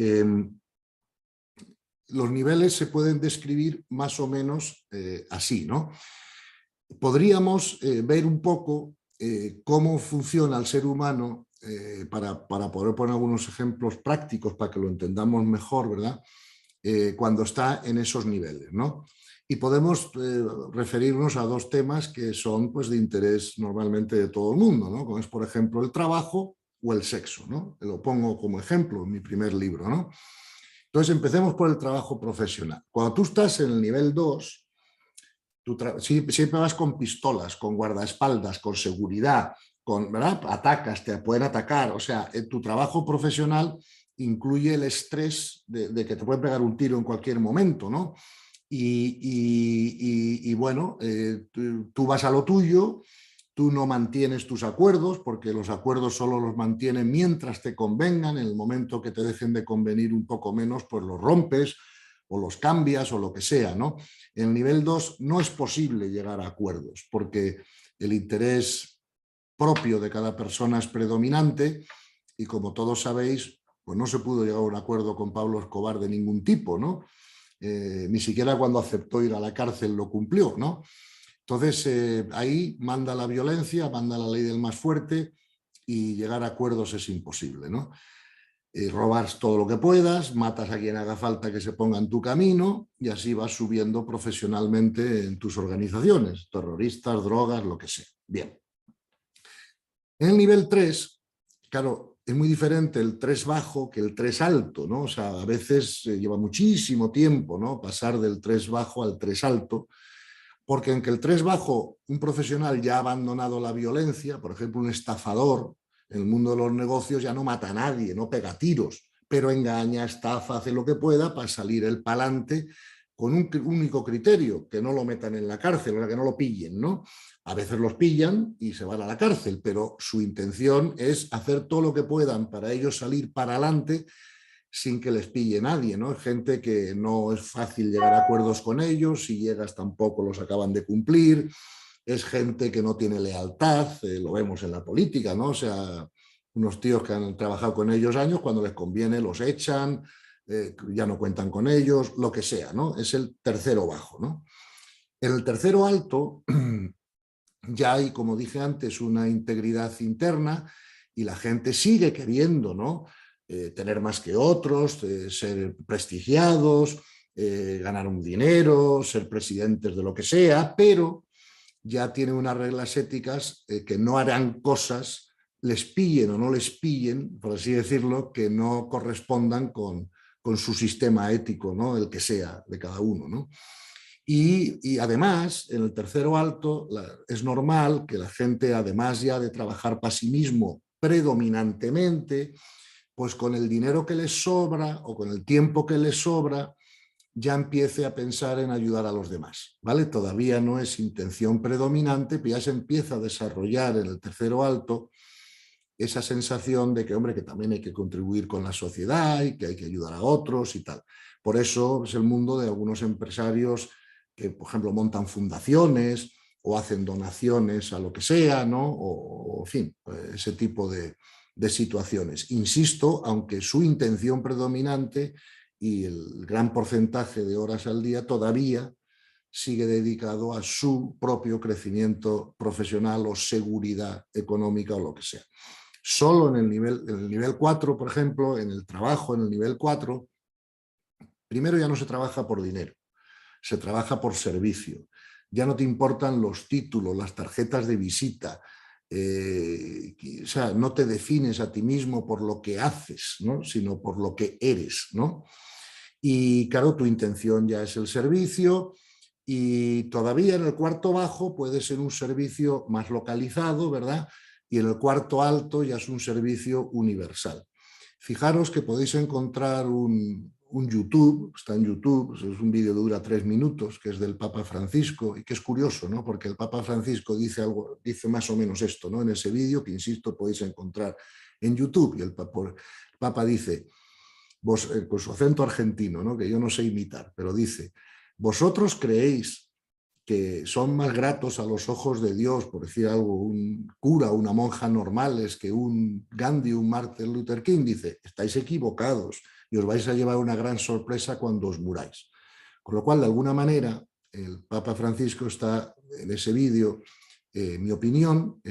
los niveles se pueden describir más o menos así, ¿no? Podríamos ver un poco cómo funciona el ser humano para poder poner algunos ejemplos prácticos para que lo entendamos mejor, ¿verdad? Cuando está en esos niveles, ¿no? Y podemos referirnos a dos temas que son pues, de interés normalmente de todo el mundo, ¿no? Como es, por ejemplo, el trabajo o el sexo, ¿no? Lo pongo como ejemplo en mi primer libro, ¿no? Entonces, empecemos por el trabajo profesional. Cuando tú estás en el nivel 2, siempre vas con pistolas, con guardaespaldas, con seguridad, ¿verdad? Atacas, te pueden atacar. O sea, tu trabajo profesional incluye el estrés de que te pueden pegar un tiro en cualquier momento, ¿no? Y bueno, tú vas a lo tuyo, tú no mantienes tus acuerdos, porque los acuerdos solo los mantienen mientras te convengan. En el momento que te dejen de convenir un poco menos, pues los rompes o los cambias o lo que sea, ¿no? En el nivel 2 no es posible llegar a acuerdos, porque el interés propio de cada persona es predominante y, como todos sabéis, pues no se pudo llegar a un acuerdo con Pablo Escobar de ningún tipo, ¿no? Ni siquiera cuando aceptó ir a la cárcel lo cumplió, ¿no? Entonces, ahí manda la violencia, manda la ley del más fuerte y llegar a acuerdos es imposible, ¿no? Robas todo lo que puedas, matas a quien haga falta que se ponga en tu camino y así vas subiendo profesionalmente en tus organizaciones, terroristas, drogas, lo que sea. Bien. En el nivel 3, claro, es muy diferente el 3 bajo que el 3 alto, ¿no? O sea, a veces lleva muchísimo tiempo, ¿no? Pasar del 3 bajo al 3 alto, porque aunque el 3 bajo, un profesional ya ha abandonado la violencia, por ejemplo, un estafador en el mundo de los negocios ya no mata a nadie, no pega tiros, pero engaña, estafa, hace lo que pueda para salir el palante con un único criterio, que no lo metan en la cárcel, o sea, que no lo pillen, ¿no? A veces los pillan y se van a la cárcel, pero su intención es hacer todo lo que puedan para ellos salir para adelante sin que les pille nadie, ¿no? Gente que no es fácil llegar a acuerdos con ellos, si llegas tampoco los acaban de cumplir, es gente que no tiene lealtad, lo vemos en la política, ¿no? O sea, unos tíos que han trabajado con ellos años, cuando les conviene los echan, ya no cuentan con ellos, lo que sea, ¿no? Es el tercero bajo, ¿no? En el tercero alto ya hay, como dije antes, una integridad interna y la gente sigue queriendo, ¿no? tener más que otros, ser prestigiados, ganar un dinero, ser presidentes de lo que sea, pero ya tienen unas reglas éticas que no harán cosas, les pillen o no les pillen, por así decirlo, que no correspondan con su sistema ético, ¿no? El que sea de cada uno, ¿no? Y además, en el tercero alto, es normal que la gente, además ya de trabajar para sí mismo predominantemente, pues con el dinero que les sobra o con el tiempo que les sobra, ya empiece a pensar en ayudar a los demás, ¿vale? Todavía no es intención predominante, pero ya se empieza a desarrollar en el tercero alto esa sensación de que, hombre, que también hay que contribuir con la sociedad y que hay que ayudar a otros y tal. Por eso es el mundo de algunos empresarios que, por ejemplo, montan fundaciones o hacen donaciones a lo que sea, ¿no? O en fin, ese tipo de situaciones. Insisto, aunque su intención predominante y el gran porcentaje de horas al día todavía sigue dedicado a su propio crecimiento profesional o seguridad económica o lo que sea. Solo en el nivel 4, por ejemplo, en el trabajo, en el nivel 4, primero ya no se trabaja por dinero, se trabaja por servicio. Ya no te importan los títulos, las tarjetas de visita, o sea, no te defines a ti mismo por lo que haces, ¿no? Sino por lo que eres, ¿no? Y claro, tu intención ya es el servicio y todavía en el cuarto bajo puede ser un servicio más localizado, ¿verdad? Y en el cuarto alto ya es un servicio universal. Fijaros que podéis encontrar un YouTube, está en YouTube, es un vídeo que dura 3 minutos, que es del Papa Francisco, y que es curioso, ¿no? Porque el Papa Francisco dice más o menos esto, ¿no? En ese vídeo, que insisto, podéis encontrar en YouTube, y el Papa dice, con su acento argentino, ¿no? Que yo no sé imitar, pero dice, ¿vosotros creéis que son más gratos a los ojos de Dios, por decir algo, un cura o una monja normales que un Gandhi, un Martin Luther King? Dice, estáis equivocados y os vais a llevar una gran sorpresa cuando os muráis. Con lo cual, de alguna manera, el Papa Francisco está en ese vídeo, mi opinión,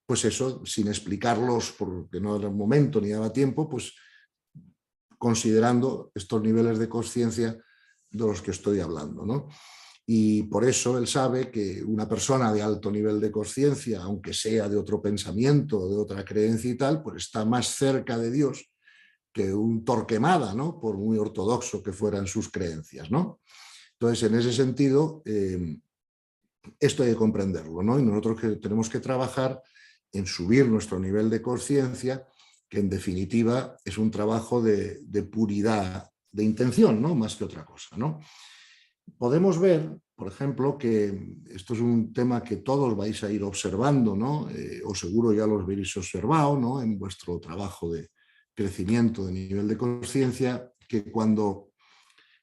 pues eso, sin explicarlos porque no era el momento ni daba tiempo, pues considerando estos niveles de conciencia de los que estoy hablando, ¿no? Y por eso él sabe que una persona de alto nivel de conciencia, aunque sea de otro pensamiento, de otra creencia y tal, pues está más cerca de Dios que un Torquemada, ¿no? Por muy ortodoxo que fueran sus creencias, ¿no? Entonces, en ese sentido, esto hay que comprenderlo, ¿no? Y nosotros tenemos que trabajar en subir nuestro nivel de conciencia, que en definitiva es un trabajo de puridad de intención, ¿no? Más que otra cosa, ¿no? Podemos ver, por ejemplo, que esto es un tema que todos vais a ir observando, ¿no? O seguro ya los habéis observado, ¿no? En vuestro trabajo de crecimiento de nivel de conciencia, que cuando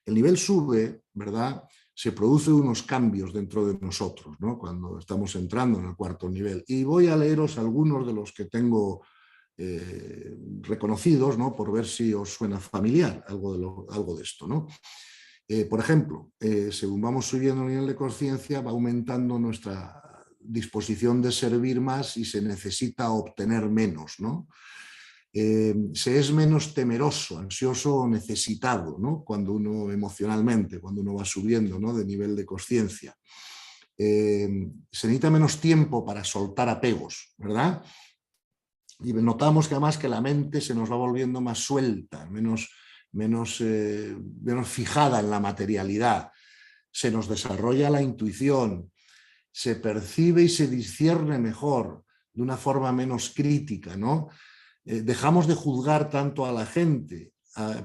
el nivel sube, ¿verdad?, se producen unos cambios dentro de nosotros, ¿no? Cuando estamos entrando en el cuarto nivel. Y voy a leeros algunos de los que tengo reconocidos, ¿no? Por ver si os suena familiar algo de esto, ¿no? Por ejemplo, según vamos subiendo el nivel de conciencia, va aumentando nuestra disposición de servir más y se necesita obtener menos, ¿no? Se es menos temeroso, ansioso o necesitado, ¿no? Cuando uno emocionalmente, cuando uno va subiendo, ¿no?, de nivel de conciencia. Se necesita menos tiempo para soltar apegos, ¿verdad? Y notamos que además que la mente se nos va volviendo más suelta, menos fijada en la materialidad. Se nos desarrolla la intuición, se percibe y se discierne mejor, de una forma menos crítica, ¿no? Dejamos de juzgar tanto a la gente,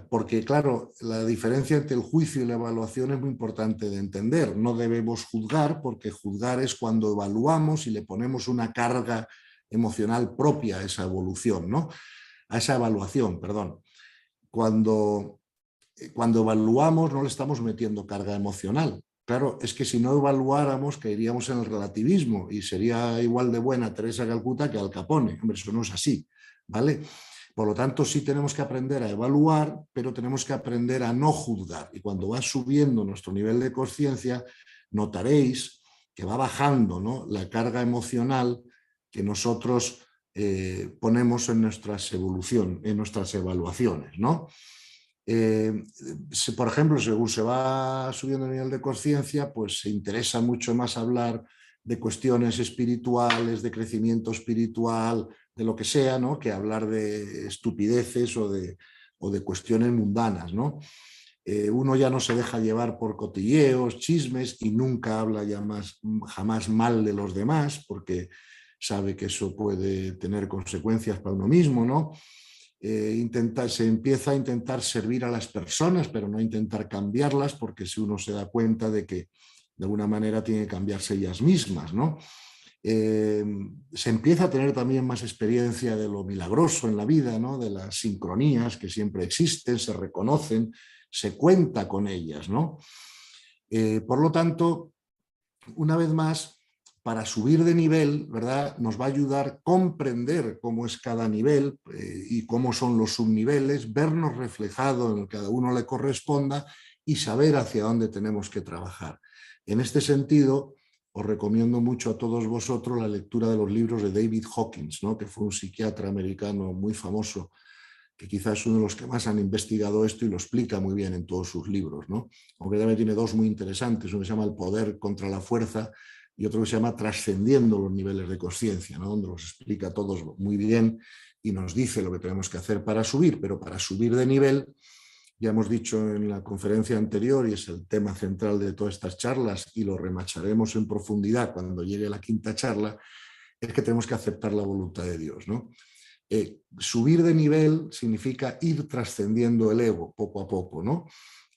porque claro, la diferencia entre el juicio y la evaluación es muy importante de entender. No debemos juzgar, porque juzgar es cuando evaluamos y le ponemos una carga emocional propia a esa evolución, ¿no? A esa evaluación, perdón. Cuando evaluamos no le estamos metiendo carga emocional. Claro, es que si no evaluáramos caeríamos en el relativismo y sería igual de buena Teresa Calcuta que Al Capone. Hombre, eso no es así, ¿vale? Por lo tanto, sí tenemos que aprender a evaluar, pero tenemos que aprender a no juzgar. Y cuando va subiendo nuestro nivel de conciencia, notaréis que va bajando, ¿no?, la carga emocional que nosotros ponemos en nuestras evaluaciones, ¿no? Por ejemplo, según se va subiendo el nivel de conciencia, pues se interesa mucho más hablar de cuestiones espirituales, de crecimiento espiritual, de lo que sea, ¿no? Que hablar de estupideces o de cuestiones mundanas, ¿no? Uno ya no se deja llevar por cotilleos, chismes y nunca habla ya jamás mal de los demás, porque sabe que eso puede tener consecuencias para uno mismo, ¿no? Se empieza a intentar servir a las personas, pero no intentar cambiarlas, porque si uno se da cuenta de que de alguna manera tiene que cambiarse ellas mismas, ¿no? Se empieza a tener también más experiencia de lo milagroso en la vida, ¿no? De las sincronías que siempre existen, se reconocen, se cuenta con ellas, ¿no? Por lo tanto, una vez más, para subir de nivel, ¿verdad? Nos va a ayudar a comprender cómo es cada nivel y cómo son los subniveles, vernos reflejados en lo que a cada uno le corresponda y saber hacia dónde tenemos que trabajar. En este sentido, os recomiendo mucho a todos vosotros la lectura de los libros de David Hawkins, ¿no? Que fue un psiquiatra americano muy famoso, que quizás es uno de los que más han investigado esto y lo explica muy bien en todos sus libros, ¿no? Aunque también tiene dos muy interesantes, uno que se llama El poder contra la fuerza y otro que se llama Trascendiendo los niveles de conciencia, ¿no? Donde los explica todos muy bien y nos dice lo que tenemos que hacer para subir, pero para subir de nivel, ya hemos dicho en la conferencia anterior, y es el tema central de todas estas charlas, y lo remacharemos en profundidad cuando llegue la quinta charla, es que tenemos que aceptar la voluntad de Dios, ¿no? Subir de nivel significa ir trascendiendo el ego poco a poco, ¿no?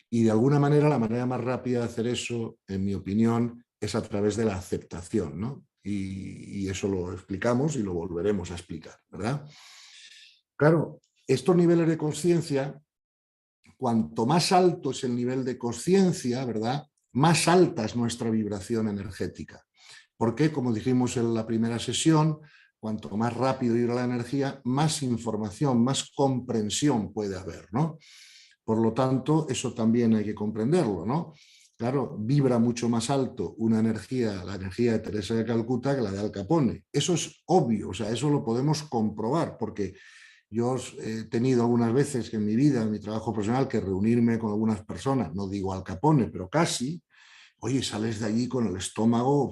Y de alguna manera la manera más rápida de hacer eso, en mi opinión, es a través de la aceptación, ¿no? Y eso lo explicamos y lo volveremos a explicar, ¿verdad? Claro, estos niveles de conciencia, cuanto más alto es el nivel de conciencia, ¿verdad?, más alta es nuestra vibración energética. Porque, como dijimos en la primera sesión, cuanto más rápido irá la energía, más información, más comprensión puede haber, ¿no? Por lo tanto, eso también hay que comprenderlo, ¿no? Claro, vibra mucho más alto una energía, la energía de Teresa de Calcuta, que la de Al Capone. Eso es obvio, o sea, eso lo podemos comprobar, porque yo he tenido algunas veces en mi vida, en mi trabajo profesional, que reunirme con algunas personas, no digo Al Capone, pero casi. Oye, sales de allí con el estómago,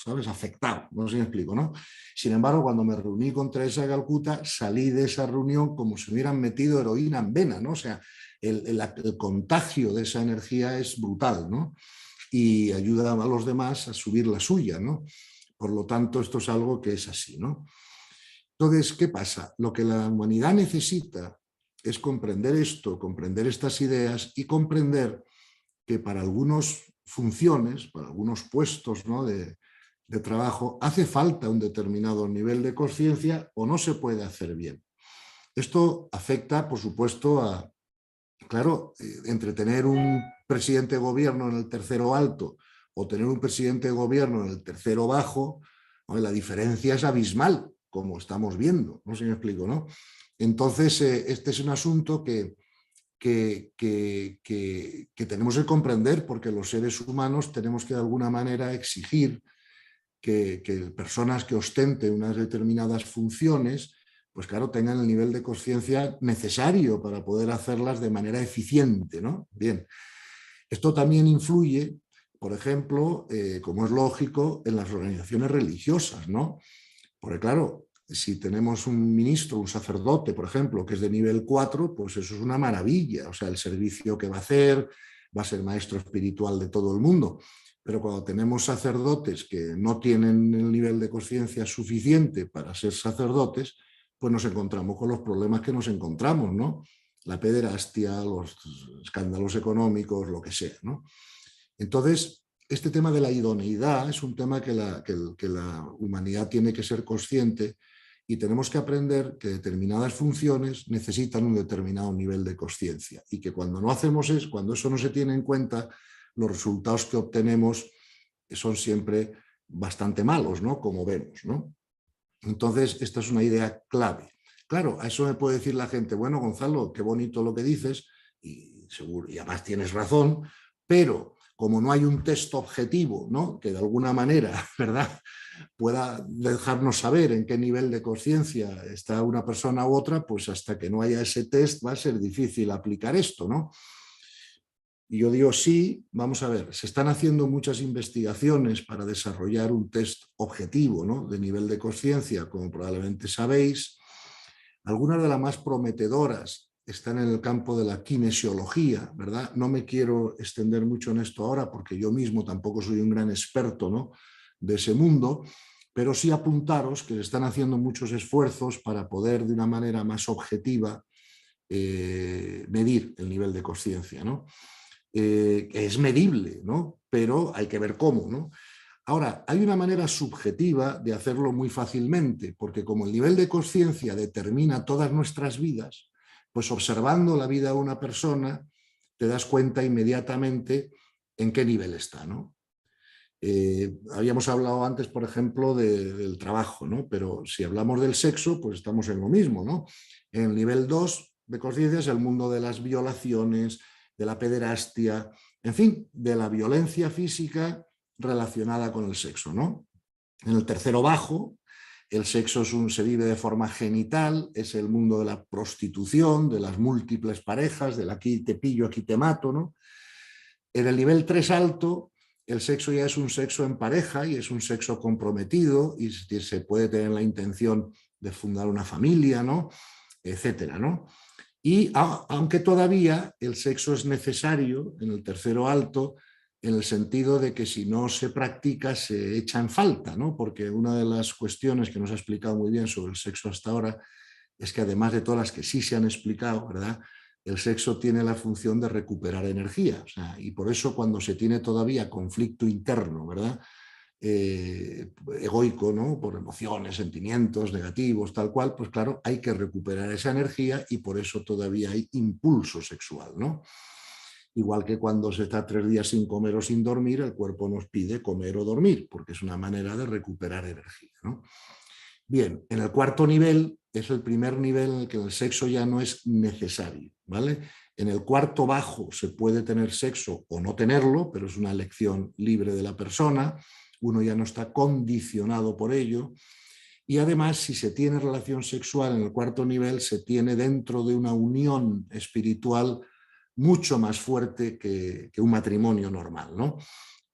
¿sabes?, afectado, no sé si me explico, ¿no? Sin embargo, cuando me reuní con Teresa de Calcuta, salí de esa reunión como si me hubieran metido heroína en vena, ¿no? O sea, el contagio de esa energía es brutal, ¿no? Y ayuda a los demás a subir la suya, ¿no? Por lo tanto, esto es algo que es así, ¿no? Entonces, ¿qué pasa? Lo que la humanidad necesita es comprender esto, comprender estas ideas y comprender que para algunas funciones, para algunos puestos, ¿no?, de trabajo, hace falta un determinado nivel de conciencia o no se puede hacer bien. Esto afecta, por supuesto, claro, entre tener un presidente de gobierno en el tercero alto o tener un presidente de gobierno en el tercero bajo, ¿no?, la diferencia es abismal, como estamos viendo, no sé si me explico, ¿no? Entonces, este es un asunto que tenemos que comprender, porque los seres humanos tenemos que de alguna manera exigir que personas que ostenten unas determinadas funciones, pues claro, tengan el nivel de conciencia necesario para poder hacerlas de manera eficiente, ¿no? Bien, esto también influye, por ejemplo, como es lógico, en las organizaciones religiosas, ¿no? Porque claro, si tenemos un ministro, un sacerdote, por ejemplo, que es de nivel 4, pues eso es una maravilla. O sea, el servicio que va a hacer, va a ser maestro espiritual de todo el mundo. Pero cuando tenemos sacerdotes que no tienen el nivel de conciencia suficiente para ser sacerdotes, pues nos encontramos con los problemas que nos encontramos, ¿no? La pederastia, los escándalos económicos, lo que sea, ¿no? Entonces, este tema de la idoneidad es un tema que la humanidad tiene que ser consciente, y tenemos que aprender que determinadas funciones necesitan un determinado nivel de conciencia y que cuando no hacemos eso, cuando eso no se tiene en cuenta, los resultados que obtenemos son siempre bastante malos, ¿no?, como vemos, ¿no? Entonces, esta es una idea clave. Claro, a eso me puede decir la gente, bueno, Gonzalo, qué bonito lo que dices, y seguro, y además tienes razón, pero como no hay un test objetivo, ¿no?, que de alguna manera, ¿verdad?, pueda dejarnos saber en qué nivel de conciencia está una persona u otra, pues hasta que no haya ese test va a ser difícil aplicar esto, ¿no? Y yo digo, sí, vamos a ver, se están haciendo muchas investigaciones para desarrollar un test objetivo, ¿no?, de nivel de conciencia, como probablemente sabéis. Algunas de las más prometedoras están en el campo de la kinesiología, ¿verdad? No me quiero extender mucho en esto ahora porque yo mismo tampoco soy un gran experto, ¿no?, de ese mundo, pero sí apuntaros que se están haciendo muchos esfuerzos para poder de una manera más objetiva medir el nivel de conciencia, ¿no? Que es medible, ¿no?, pero hay que ver cómo, ¿no? Ahora, hay una manera subjetiva de hacerlo muy fácilmente, porque como el nivel de conciencia determina todas nuestras vidas, pues observando la vida de una persona te das cuenta inmediatamente en qué nivel está, ¿no? Habíamos hablado antes, por ejemplo, del trabajo, ¿no?, pero si hablamos del sexo, pues estamos en lo mismo, ¿no? En el nivel 2 de conciencia es el mundo de las violaciones, de la pederastia, en fin, de la violencia física relacionada con el sexo, ¿no? En el tercero bajo, el sexo se vive de forma genital, es el mundo de la prostitución, de las múltiples parejas, del aquí te pillo, aquí te mato, ¿no? En el nivel 3 alto, el sexo ya es un sexo en pareja y es un sexo comprometido y se puede tener la intención de fundar una familia, ¿no?, etcétera, ¿no? Y aunque todavía el sexo es necesario en el tercero alto, en el sentido de que si no se practica se echa en falta, ¿no? Porque una de las cuestiones que nos ha explicado muy bien sobre el sexo hasta ahora es que además de todas las que sí se han explicado, ¿verdad?, el sexo tiene la función de recuperar energía. O sea, y por eso cuando se tiene todavía conflicto interno, ¿verdad?, egoico, ¿no?, por emociones, sentimientos negativos, tal cual, pues claro, hay que recuperar esa energía y por eso todavía hay impulso sexual, ¿no? Igual que cuando se está 3 días sin comer o sin dormir, el cuerpo nos pide comer o dormir, porque es una manera de recuperar energía, ¿no? Bien, en el cuarto nivel es el primer nivel en el que el sexo ya no es necesario, ¿vale? En el cuarto bajo se puede tener sexo o no tenerlo, pero es una elección libre de la persona, uno ya no está condicionado por ello, y además si se tiene relación sexual en el cuarto nivel se tiene dentro de una unión espiritual mucho más fuerte que un matrimonio normal, ¿no?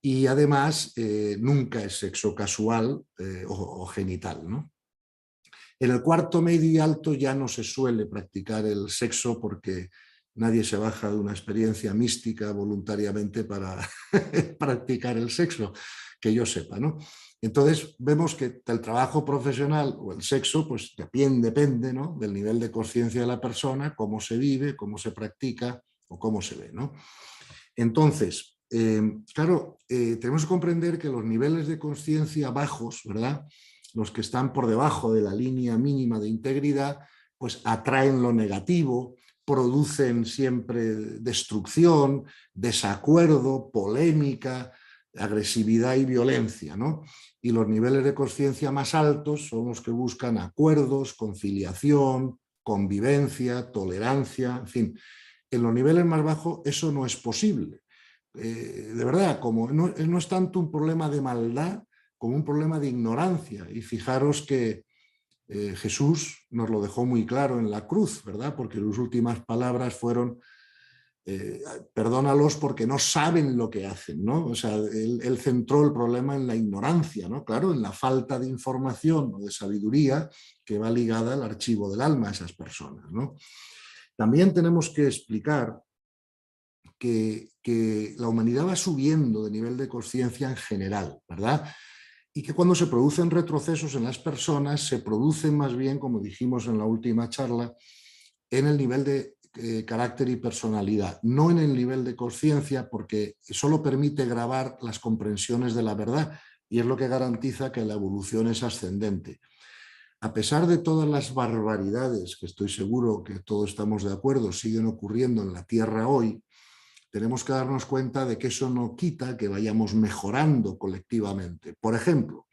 Y además nunca es sexo casual o genital, ¿no? En el cuarto medio y alto ya no se suele practicar el sexo porque nadie se baja de una experiencia mística voluntariamente para practicar el sexo, que yo sepa, ¿no? Entonces vemos que el trabajo profesional o el sexo pues depende, ¿no?, del nivel de conciencia de la persona, cómo se vive, cómo se practica o cómo se ve, ¿no? Entonces, claro, tenemos que comprender que los niveles de conciencia bajos, ¿verdad?, los que están por debajo de la línea mínima de integridad, pues atraen lo negativo, producen siempre destrucción, desacuerdo, polémica, agresividad y violencia, ¿no? Y los niveles de conciencia más altos son los que buscan acuerdos, conciliación, convivencia, tolerancia, en fin. En los niveles más bajos eso no es posible. De verdad, como no es tanto un problema de maldad como un problema de ignorancia. Y fijaros que Jesús nos lo dejó muy claro en la cruz, ¿verdad? Porque sus últimas palabras fueron perdónalos porque no saben lo que hacen, ¿no? O sea, él centró el problema en la ignorancia, ¿no? Claro, en la falta de información o de sabiduría que va ligada al archivo del alma a esas personas, ¿no? También tenemos que explicar que la humanidad va subiendo de nivel de conciencia en general, ¿verdad? Y que cuando se producen retrocesos en las personas, se producen más bien, como dijimos en la última charla, en el nivel de carácter y personalidad, no en el nivel de conciencia, porque solo permite grabar las comprensiones de la verdad y es lo que garantiza que la evolución es ascendente. A pesar de todas las barbaridades, que estoy seguro que todos estamos de acuerdo, siguen ocurriendo en la Tierra hoy, tenemos que darnos cuenta de que eso no quita que vayamos mejorando colectivamente. Por ejemplo,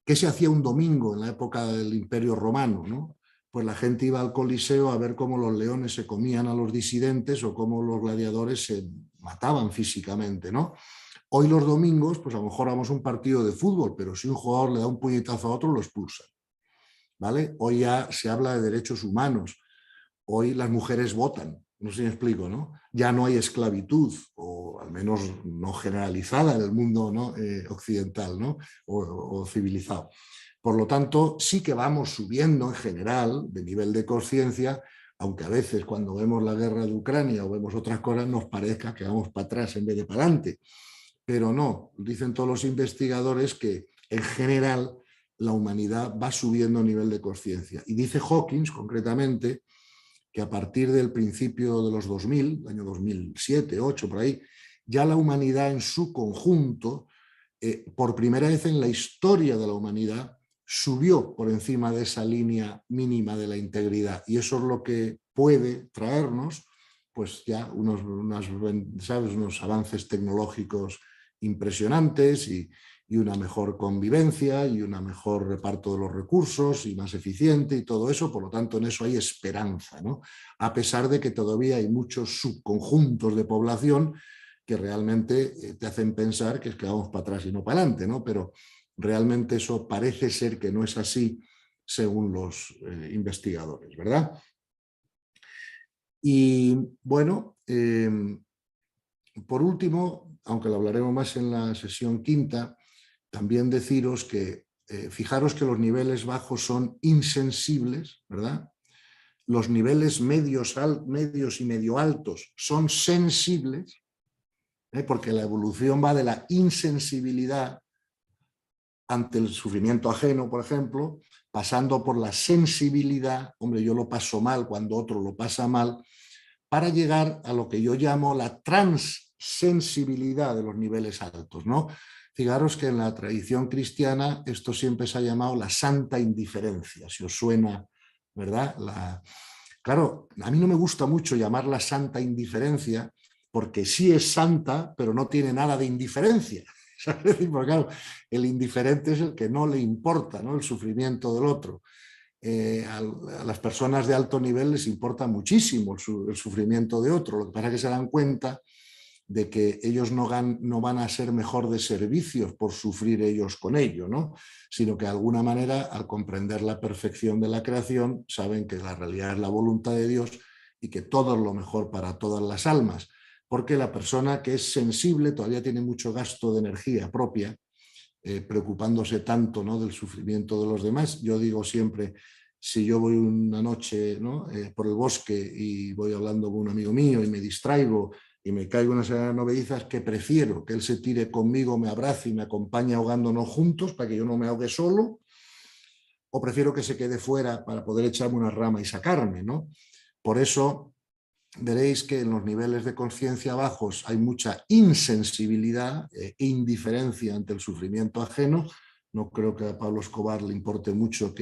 ¿qué se hacía un domingo en la época del Imperio Romano, ¿no? Pues la gente iba al Coliseo a ver cómo los leones se comían a los disidentes o cómo los gladiadores se mataban físicamente, ¿no? Hoy los domingos, pues a lo mejor vamos a un partido de fútbol, pero si un jugador le da un puñetazo a otro, lo expulsan, ¿vale? Hoy ya se habla de derechos humanos, hoy las mujeres votan, no sé si me explico, ¿no? Ya no hay esclavitud, o al menos no generalizada en el mundo, ¿no? Occidental, ¿no? O civilizado. Por lo tanto, sí que vamos subiendo en general de nivel de conciencia, aunque a veces cuando vemos la guerra de Ucrania o vemos otras cosas nos parezca que vamos para atrás en vez de para adelante. Pero no, dicen todos los investigadores que en general la humanidad va subiendo a nivel de conciencia. Y dice Hawkins concretamente que a partir del principio de los 2000, año 2007, 2008, por ahí, ya la humanidad en su conjunto, por primera vez en la historia de la humanidad, subió por encima de esa línea mínima de la integridad. Y eso es lo que puede traernos pues ya unos avances tecnológicos impresionantes y una mejor convivencia y un mejor reparto de los recursos y más eficiente y todo eso. Por lo tanto, en eso hay esperanza, ¿no? A pesar de que todavía hay muchos subconjuntos de población que realmente te hacen pensar que es que vamos para atrás y no para adelante, ¿no? Pero realmente eso parece ser que no es así según los investigadores, ¿verdad? Y bueno, por último, aunque lo hablaremos más en la sesión quinta, también deciros que fijaros que los niveles bajos son insensibles, ¿verdad? Los niveles medios y medio altos son sensibles, porque la evolución va de la insensibilidad ante el sufrimiento ajeno, por ejemplo, pasando por la sensibilidad, hombre, yo lo paso mal cuando otro lo pasa mal, para llegar a lo que yo llamo la transsensibilidad de los niveles altos, ¿no? Fijaros que en la tradición cristiana esto siempre se ha llamado la santa indiferencia, si os suena, ¿verdad? Claro, a mí no me gusta mucho llamarla santa indiferencia, porque sí es santa, pero no tiene nada de indiferencia. ¿Sabes? Porque claro, el indiferente es el que no le importa, ¿no? El sufrimiento del otro. A las personas de alto nivel les importa muchísimo el sufrimiento de otro. Lo que pasa es que se dan cuenta de que ellos no van a ser mejor de servicios por sufrir ellos con ello, ¿no? Sino que de alguna manera, al comprender la perfección de la creación, saben que la realidad es la voluntad de Dios y que todo es lo mejor para todas las almas. Porque la persona que es sensible todavía tiene mucho gasto de energía propia, preocupándose tanto, ¿no? Del sufrimiento de los demás. Yo digo siempre, si yo voy una noche, ¿no? Por el bosque y voy hablando con un amigo mío y me distraigo y me caigo en una serie de novedizas, que prefiero que él se tire conmigo, me abrace y me acompañe ahogándonos juntos para que yo no me ahogue solo, o prefiero que se quede fuera para poder echarme una rama y sacarme, ¿no? Por eso veréis que en los niveles de conciencia bajos hay mucha insensibilidad e indiferencia ante el sufrimiento ajeno. No creo que a Pablo Escobar le importe mucho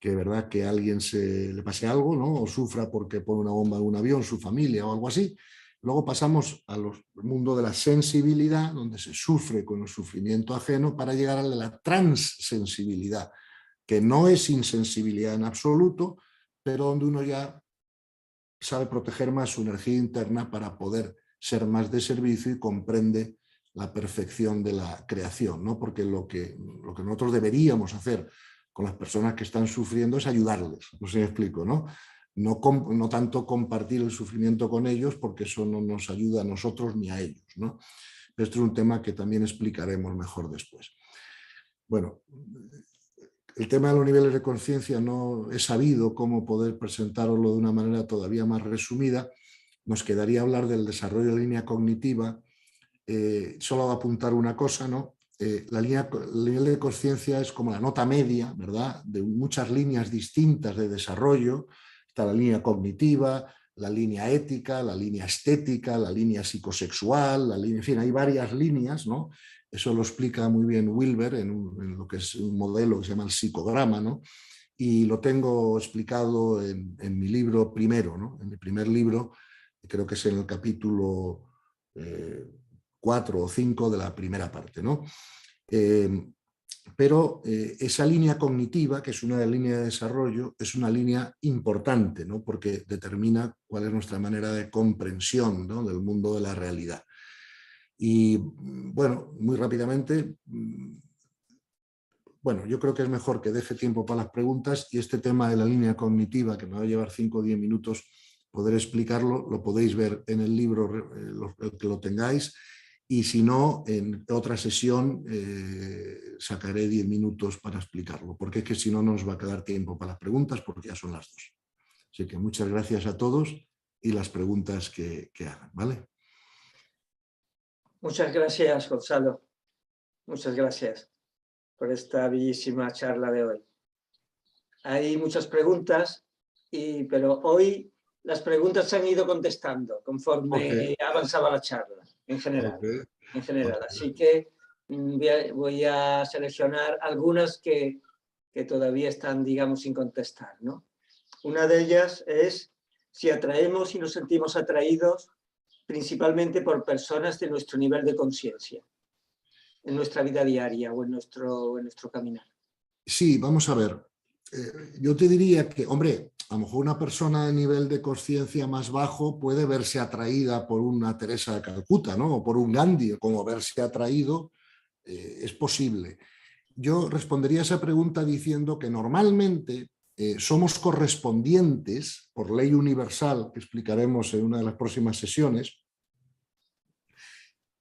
¿verdad? Que a alguien le pase algo, ¿no? O sufra porque pone una bomba en un avión, su familia o algo así. Luego pasamos al mundo de la sensibilidad, donde se sufre con el sufrimiento ajeno, para llegar a la transsensibilidad, que no es insensibilidad en absoluto, pero donde uno ya sabe proteger más su energía interna para poder ser más de servicio y comprende la perfección de la creación, ¿no? Porque lo que nosotros deberíamos hacer con las personas que están sufriendo es ayudarles, no sé si me explico, ¿no? No tanto compartir el sufrimiento con ellos, porque eso no nos ayuda a nosotros ni a ellos, ¿no? Pero esto es un tema que también explicaremos mejor después. Bueno, el tema de los niveles de conciencia no he sabido cómo poder presentaroslo de una manera todavía más resumida. Nos quedaría hablar del desarrollo de la línea cognitiva. Solo apuntar una cosa, ¿no? El nivel de conciencia es como la nota media, ¿verdad? De muchas líneas distintas de desarrollo. Está la línea cognitiva, la línea ética, la línea estética, la línea psicosexual, en fin, hay varias líneas, ¿no? Eso lo explica muy bien Wilber en lo que es un modelo que se llama el psicograma, ¿no? Y lo tengo explicado en mi libro primero, ¿no? En mi primer libro, creo que es en el capítulo 4 o 5 de la primera parte, ¿no? pero esa línea cognitiva, que es una línea de desarrollo, es una línea importante, ¿no? Porque determina cuál es nuestra manera de comprensión, ¿no?, del mundo de la realidad. Y bueno, muy rápidamente, bueno, yo creo que es mejor que deje tiempo para las preguntas, y este tema de la línea cognitiva, que me va a llevar 5 o 10 minutos poder explicarlo, lo podéis ver en el libro, el que lo tengáis, y si no, en otra sesión sacaré 10 minutos para explicarlo, porque es que si no nos va a quedar tiempo para las preguntas, porque ya son las 2. Así que muchas gracias a todos y las preguntas que hagan, ¿vale? Muchas gracias, Gonzalo. Muchas gracias por esta bellísima charla de hoy. Hay muchas preguntas, pero hoy las preguntas se han ido contestando conforme avanzaba la charla, en general. En general. Así que voy a seleccionar algunas que todavía están, digamos, sin contestar, ¿no? Una de ellas es si atraemos y nos sentimos atraídos principalmente por personas de nuestro nivel de conciencia, en nuestra vida diaria o en nuestro caminar. Sí, vamos a ver. Yo te diría que, hombre, a lo mejor una persona de nivel de conciencia más bajo puede verse atraída por una Teresa de Calcuta, ¿no?, o por un Gandhi, como verse atraído, es posible. Yo respondería a esa pregunta diciendo que normalmente somos correspondientes, por ley universal, que explicaremos en una de las próximas sesiones,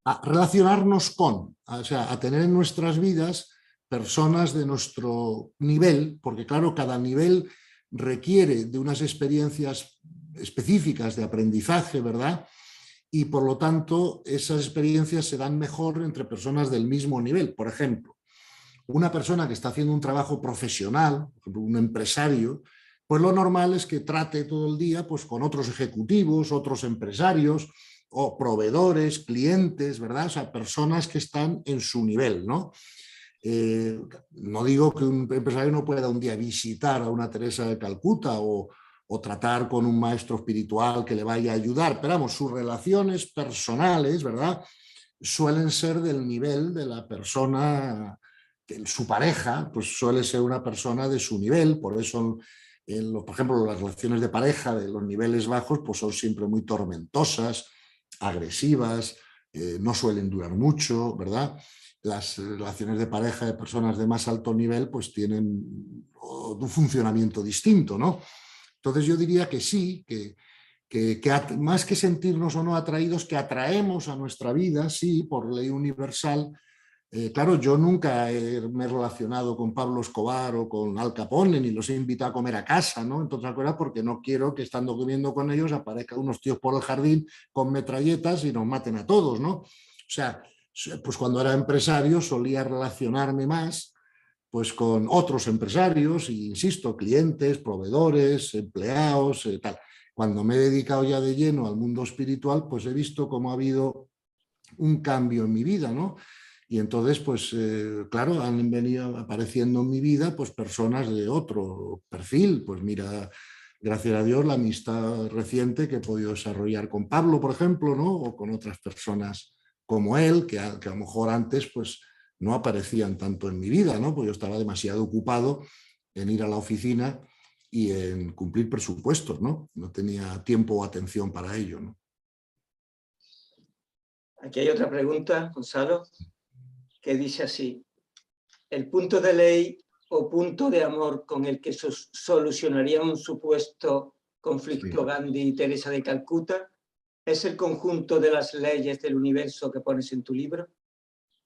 a relacionarnos con, o sea, a tener en nuestras vidas personas de nuestro nivel, porque claro, cada nivel requiere de unas experiencias específicas de aprendizaje, ¿verdad? Y por lo tanto, esas experiencias se dan mejor entre personas del mismo nivel. Por ejemplo, una persona que está haciendo un trabajo profesional, por ejemplo, un empresario, pues lo normal es que trate todo el día pues, con otros ejecutivos, otros empresarios o proveedores, clientes, ¿verdad? O sea, personas que están en su nivel, ¿no? No digo que un empresario no pueda un día visitar a una Teresa de Calcuta o tratar con un maestro espiritual que le vaya a ayudar, pero vamos, sus relaciones personales, ¿verdad?, suelen ser del nivel de la persona, su pareja, pues suele ser una persona de su nivel, por eso, por ejemplo, las relaciones de pareja de los niveles bajos pues son siempre muy tormentosas, agresivas, no suelen durar mucho, ¿verdad? Las relaciones de pareja de personas de más alto nivel pues tienen un funcionamiento distinto, ¿no? Entonces yo diría que sí, que más que sentirnos o no atraídos, que atraemos a nuestra vida, sí, por ley universal. Claro, yo nunca me he relacionado con Pablo Escobar o con Al Capone, ni los he invitado a comer a casa, ¿no? Entonces, porque no quiero que estando comiendo con ellos aparezcan unos tíos por el jardín con metralletas y nos maten a todos, ¿no? O sea, pues cuando era empresario solía relacionarme más pues con otros empresarios, e, insisto, clientes, proveedores, empleados, tal. Cuando me he dedicado ya de lleno al mundo espiritual, pues he visto cómo ha habido un cambio en mi vida, ¿no? Y entonces, pues claro, han venido apareciendo en mi vida pues personas de otro perfil. Pues mira, gracias a Dios, la amistad reciente que he podido desarrollar con Pablo, por ejemplo, ¿no? O con otras personas como él, que a lo mejor antes pues no aparecían tanto en mi vida, ¿no? Pues yo estaba demasiado ocupado en ir a la oficina y en cumplir presupuestos, ¿no? No tenía tiempo o atención para ello, ¿no? Aquí hay otra pregunta, Gonzalo, que dice así: ¿el punto de ley o punto de amor con el que solucionaría un supuesto conflicto Gandhi y Teresa de Calcuta es el conjunto de las leyes del universo que pones en tu libro?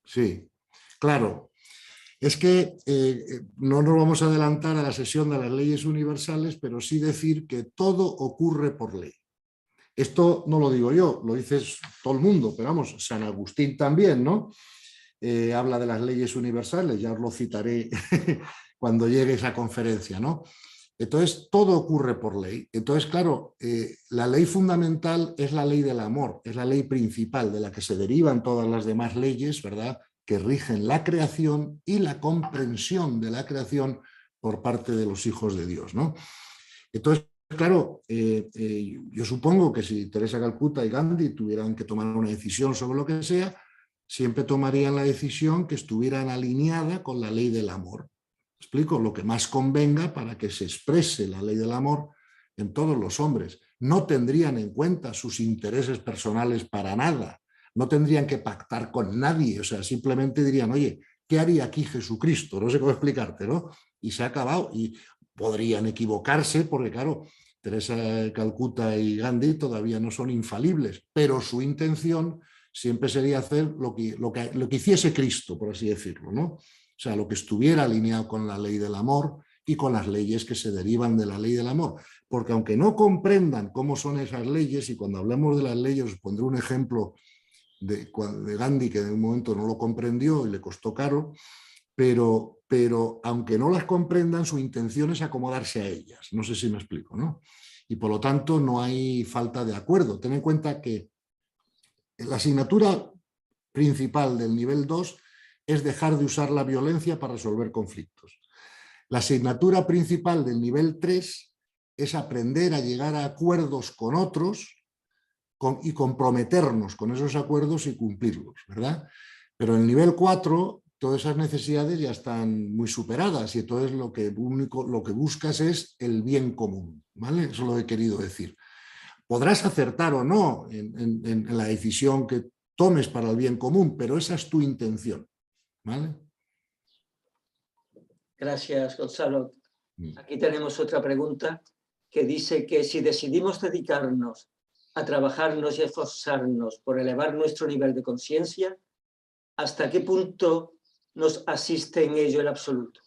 Sí, claro. Es que no nos vamos a adelantar a la sesión de las leyes universales, pero sí decir que todo ocurre por ley. Esto no lo digo yo, lo dice todo el mundo, pero vamos, San Agustín también, ¿no? Habla de las leyes universales, ya os lo citaré cuando llegue esa conferencia, ¿no? Entonces, todo ocurre por ley. Entonces, claro, la ley fundamental es la ley del amor, es la ley principal de la que se derivan todas las demás leyes, ¿verdad?, que rigen la creación y la comprensión de la creación por parte de los hijos de Dios, ¿no? Entonces, claro, yo supongo que si Teresa Calcuta y Gandhi tuvieran que tomar una decisión sobre lo que sea, siempre tomarían la decisión que estuvieran alineada con la ley del amor. ¿Explico? Lo que más convenga para que se exprese la ley del amor en todos los hombres. No tendrían en cuenta sus intereses personales para nada. No tendrían que pactar con nadie. O sea, simplemente dirían, oye, ¿qué haría aquí Jesucristo? No sé cómo explicarte, ¿no? Y se ha acabado. Y podrían equivocarse porque, claro, Teresa de Calcuta y Gandhi todavía no son infalibles, pero su intención siempre sería hacer lo que hiciese Cristo, por así decirlo, ¿no? O sea, lo que estuviera alineado con la ley del amor y con las leyes que se derivan de la ley del amor. Porque aunque no comprendan cómo son esas leyes, y cuando hablemos de las leyes os pondré un ejemplo de Gandhi que en un momento no lo comprendió y le costó caro, pero aunque no las comprendan, su intención es acomodarse a ellas. No sé si me explico, ¿no? Y por lo tanto no hay falta de acuerdo. Ten en cuenta que la asignatura principal del nivel 2 es dejar de usar la violencia para resolver conflictos. La asignatura principal del nivel 3 es aprender a llegar a acuerdos con otros y comprometernos con esos acuerdos y cumplirlos, ¿verdad? Pero en el nivel 4 todas esas necesidades ya están muy superadas y entonces lo que buscas es el bien común, ¿vale? Eso lo he querido decir. Podrás acertar o no en la decisión que tomes para el bien común, pero esa es tu intención, ¿vale? Gracias, Gonzalo. Aquí tenemos otra pregunta que dice que si decidimos dedicarnos a trabajarnos y esforzarnos por elevar nuestro nivel de conciencia, ¿hasta qué punto nos asiste en ello el absoluto?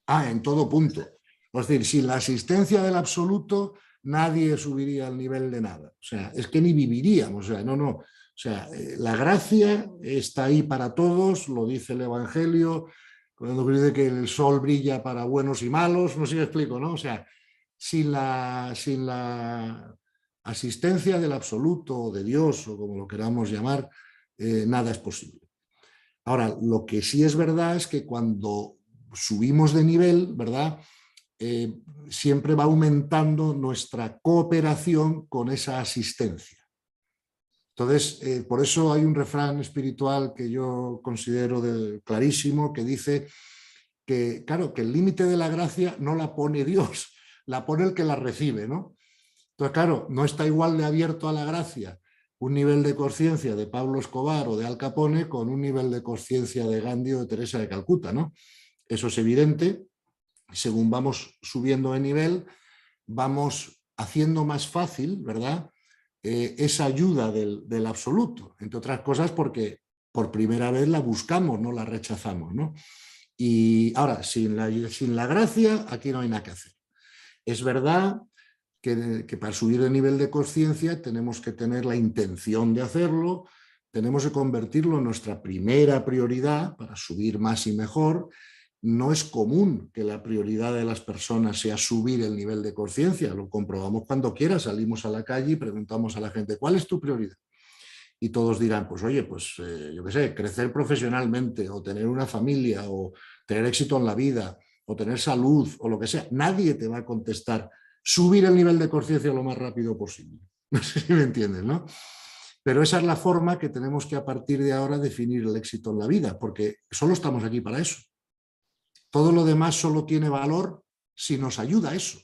En todo punto. Es decir, sin la asistencia del absoluto, nadie subiría al nivel de nada. O sea, es que ni viviríamos. O sea, no. O sea, la gracia está ahí para todos, lo dice el Evangelio, cuando dice que el sol brilla para buenos y malos, no sé si me explico, ¿no? O sea, sin la asistencia del absoluto, o de Dios, o como lo queramos llamar, nada es posible. Ahora, lo que sí es verdad es que cuando subimos de nivel, ¿verdad? Siempre va aumentando nuestra cooperación con esa asistencia. Entonces, por eso hay un refrán espiritual que yo considero clarísimo, que dice que, claro, que el límite de la gracia no la pone Dios, la pone el que la recibe, ¿no? Entonces, claro, no está igual de abierto a la gracia un nivel de conciencia de Pablo Escobar o de Al Capone con un nivel de conciencia de Gandhi o de Teresa de Calcuta, ¿no? Eso es evidente. Según vamos subiendo de nivel, vamos haciendo más fácil, ¿verdad?, esa ayuda del absoluto, entre otras cosas porque por primera vez la buscamos, no la rechazamos, ¿no? Y ahora, sin la gracia, aquí no hay nada que hacer. Es verdad que para subir de nivel de conciencia tenemos que tener la intención de hacerlo, tenemos que convertirlo en nuestra primera prioridad para subir más y mejor. No es común que la prioridad de las personas sea subir el nivel de conciencia, lo comprobamos cuando quiera, salimos a la calle y preguntamos a la gente, ¿cuál es tu prioridad? Y todos dirán, pues oye, pues yo qué sé, crecer profesionalmente o tener una familia o tener éxito en la vida o tener salud o lo que sea. Nadie te va a contestar subir el nivel de conciencia lo más rápido posible. No sé si me entiendes, ¿no? Pero esa es la forma que tenemos que a partir de ahora definir el éxito en la vida, porque solo estamos aquí para eso. Todo lo demás solo tiene valor si nos ayuda a eso.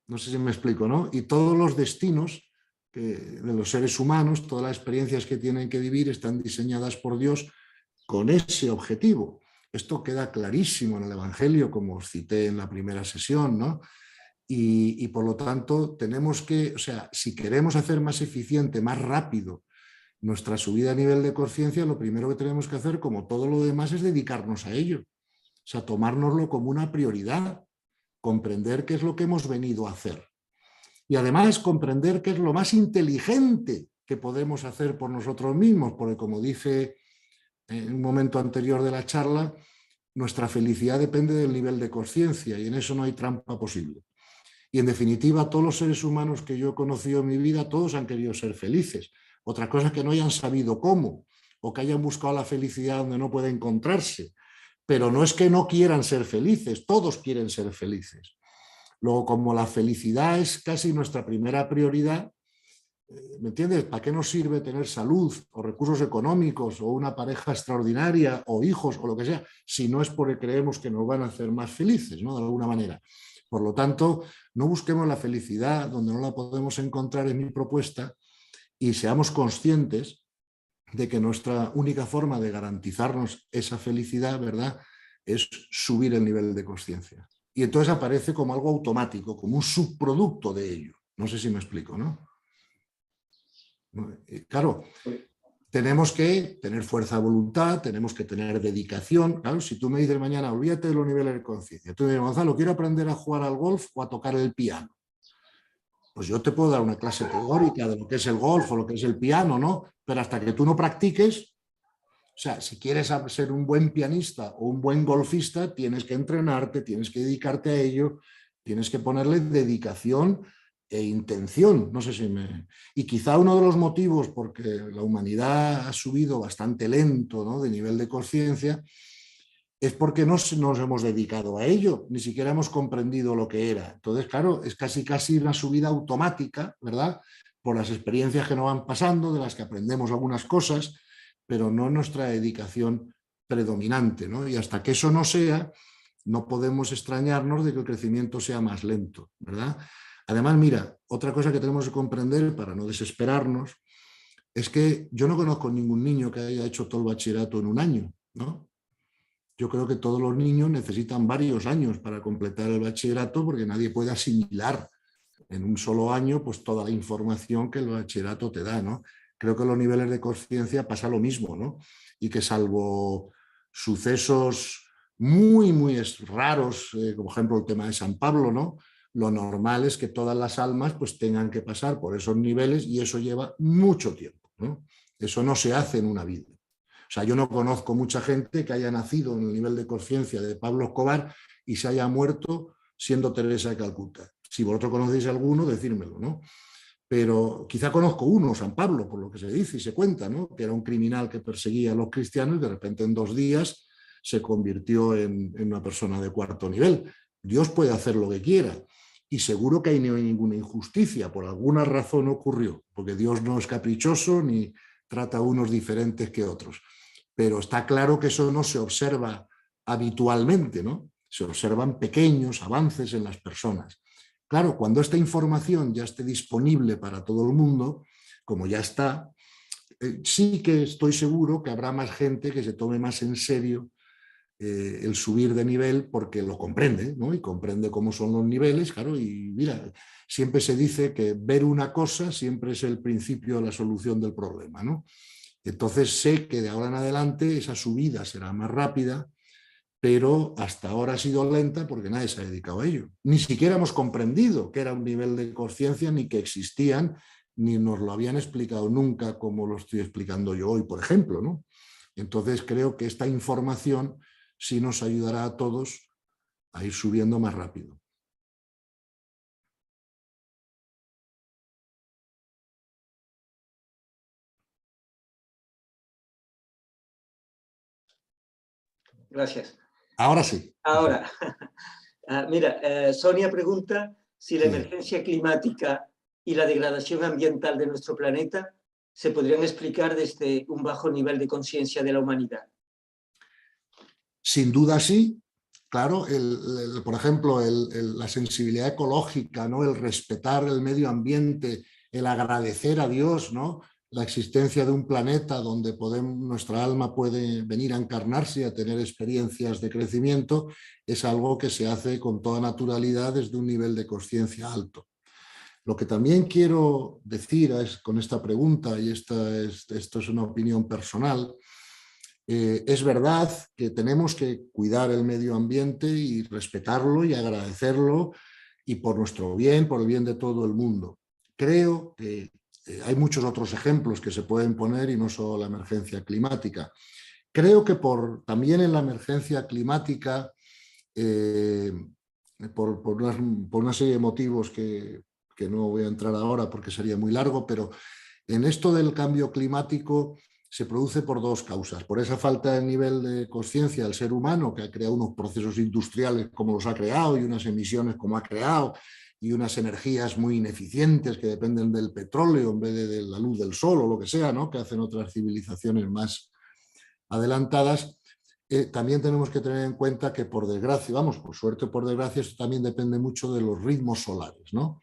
No sé si me explico, ¿no? Y todos los destinos de los seres humanos, todas las experiencias que tienen que vivir están diseñadas por Dios con ese objetivo. Esto queda clarísimo en el Evangelio, como os cité en la primera sesión, ¿no? Y por lo tanto tenemos que, o sea, si queremos hacer más eficiente, más rápido nuestra subida a nivel de conciencia, lo primero que tenemos que hacer, como todo lo demás, es dedicarnos a ello. O sea, tomárnoslo como una prioridad, comprender qué es lo que hemos venido a hacer. Y además comprender qué es lo más inteligente que podemos hacer por nosotros mismos, porque como dice en un momento anterior de la charla, nuestra felicidad depende del nivel de conciencia y en eso no hay trampa posible. Y en definitiva, todos los seres humanos que yo he conocido en mi vida, todos han querido ser felices. Otra cosa es que no hayan sabido cómo o que hayan buscado la felicidad donde no puede encontrarse. Pero no es que no quieran ser felices, todos quieren ser felices. Luego, como la felicidad es casi nuestra primera prioridad, ¿Me entiendes? ¿Para qué nos sirve tener salud o recursos económicos o una pareja extraordinaria o hijos o lo que sea, si no es porque creemos que nos van a hacer más felices, ¿no? De alguna manera. Por lo tanto, no busquemos la felicidad donde no la podemos encontrar, en mi propuesta, y seamos conscientes de que nuestra única forma de garantizarnos esa felicidad, ¿verdad?, es subir el nivel de consciencia. Y entonces aparece como algo automático, como un subproducto de ello. No sé si me explico, ¿no? Claro, tenemos que tener fuerza de voluntad, tenemos que tener dedicación. Claro, si tú me dices mañana, olvídate de los niveles de conciencia, tú me dices, Gonzalo, quiero aprender a jugar al golf o a tocar el piano. Pues yo te puedo dar una clase teórica de lo que es el golf o lo que es el piano, ¿no? Pero hasta que tú no practiques, o sea, si quieres ser un buen pianista o un buen golfista, tienes que entrenarte, tienes que dedicarte a ello, tienes que ponerle dedicación e intención. No sé si me... Y quizá uno de los motivos porque la humanidad ha subido bastante lento, ¿no?, de nivel de conciencia, es porque no nos hemos dedicado a ello, ni siquiera hemos comprendido lo que era. Entonces, claro, es casi una subida automática, ¿verdad?, por las experiencias que nos van pasando, de las que aprendemos algunas cosas, pero no nuestra dedicación predominante, ¿no? Y hasta que eso no sea, no podemos extrañarnos de que el crecimiento sea más lento, ¿verdad? Además, mira, otra cosa que tenemos que comprender para no desesperarnos es que yo no conozco ningún niño que haya hecho todo el bachillerato en un año, ¿no? Yo creo que todos los niños necesitan varios años para completar el bachillerato porque nadie puede asimilar en un solo año pues toda la información que el bachillerato te da, ¿no? Creo que en los niveles de conciencia pasa lo mismo, ¿no? Y que salvo sucesos muy, muy raros, como por ejemplo el tema de San Pablo, ¿no?, lo normal es que todas las almas pues tengan que pasar por esos niveles y eso lleva mucho tiempo, ¿no? Eso no se hace en una vida. O sea, yo no conozco mucha gente que haya nacido en el nivel de conciencia de Pablo Escobar y se haya muerto siendo Teresa de Calcuta. Si vosotros conocéis alguno, decírmelo, ¿no? Pero quizá conozco uno, San Pablo, por lo que se dice y se cuenta, ¿no?, que era un criminal que perseguía a los cristianos y de repente en 2 días se convirtió en una persona de 4º nivel. Dios puede hacer lo que quiera y seguro que no hay ninguna injusticia, por alguna razón ocurrió, porque Dios no es caprichoso ni trata a unos diferentes que otros. Pero está claro que eso no se observa habitualmente, ¿no? Se observan pequeños avances en las personas. Claro, cuando esta información ya esté disponible para todo el mundo, como ya está, sí que estoy seguro que habrá más gente que se tome más en serio el subir de nivel porque lo comprende, ¿no? Y comprende cómo son los niveles, claro, y mira, siempre se dice que ver una cosa siempre es el principio de la solución del problema, ¿no? Entonces sé que de ahora en adelante esa subida será más rápida, pero hasta ahora ha sido lenta porque nadie se ha dedicado a ello. Ni siquiera hemos comprendido que era un nivel de conciencia, ni que existían, ni nos lo habían explicado nunca como lo estoy explicando yo hoy, por ejemplo, ¿no? Entonces creo que esta información sí nos ayudará a todos a ir subiendo más rápido. Gracias. Ahora sí. Ahora, mira, Sonia pregunta si la Sí. emergencia climática y la degradación ambiental de nuestro planeta se podrían explicar desde un bajo nivel de conciencia de la humanidad. Sin duda sí. Claro, por ejemplo, la sensibilidad ecológica, ¿no?, el respetar el medio ambiente, el agradecer a Dios, ¿no?, la existencia de un planeta donde nuestra alma puede venir a encarnarse y a tener experiencias de crecimiento, es algo que se hace con toda naturalidad desde un nivel de conciencia alto. Lo que también quiero decir con esta pregunta, y esto es una opinión personal, es verdad que tenemos que cuidar el medio ambiente y respetarlo y agradecerlo, y por nuestro bien, por el bien de todo el mundo. Creo que hay muchos otros ejemplos que se pueden poner y no solo la emergencia climática. Creo que también en la emergencia climática, por una serie de motivos que no voy a entrar ahora porque sería muy largo, pero en esto del cambio climático se produce por 2 causas. Por esa falta de nivel de conciencia del ser humano, que ha creado unos procesos industriales como los ha creado y unas emisiones como ha creado, y unas energías muy ineficientes que dependen del petróleo en vez de la luz del sol o lo que sea, ¿no? Que hacen otras civilizaciones más adelantadas. También tenemos que tener en cuenta que, por desgracia, vamos, por suerte o por desgracia, esto también depende mucho de los ritmos solares, ¿no?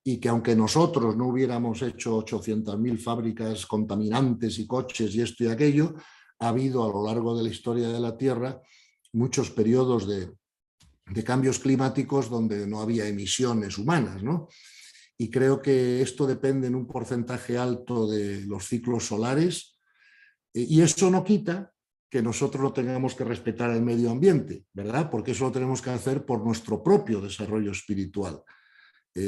Y que aunque nosotros no hubiéramos hecho 800.000 fábricas contaminantes y coches y esto y aquello, ha habido a lo largo de la historia de la Tierra muchos periodos de cambios climáticos donde no había emisiones humanas, ¿no? Y creo que esto depende en un porcentaje alto de los ciclos solares, y eso no quita que nosotros no tengamos que respetar el medio ambiente, ¿verdad? Porque eso lo tenemos que hacer por nuestro propio desarrollo espiritual.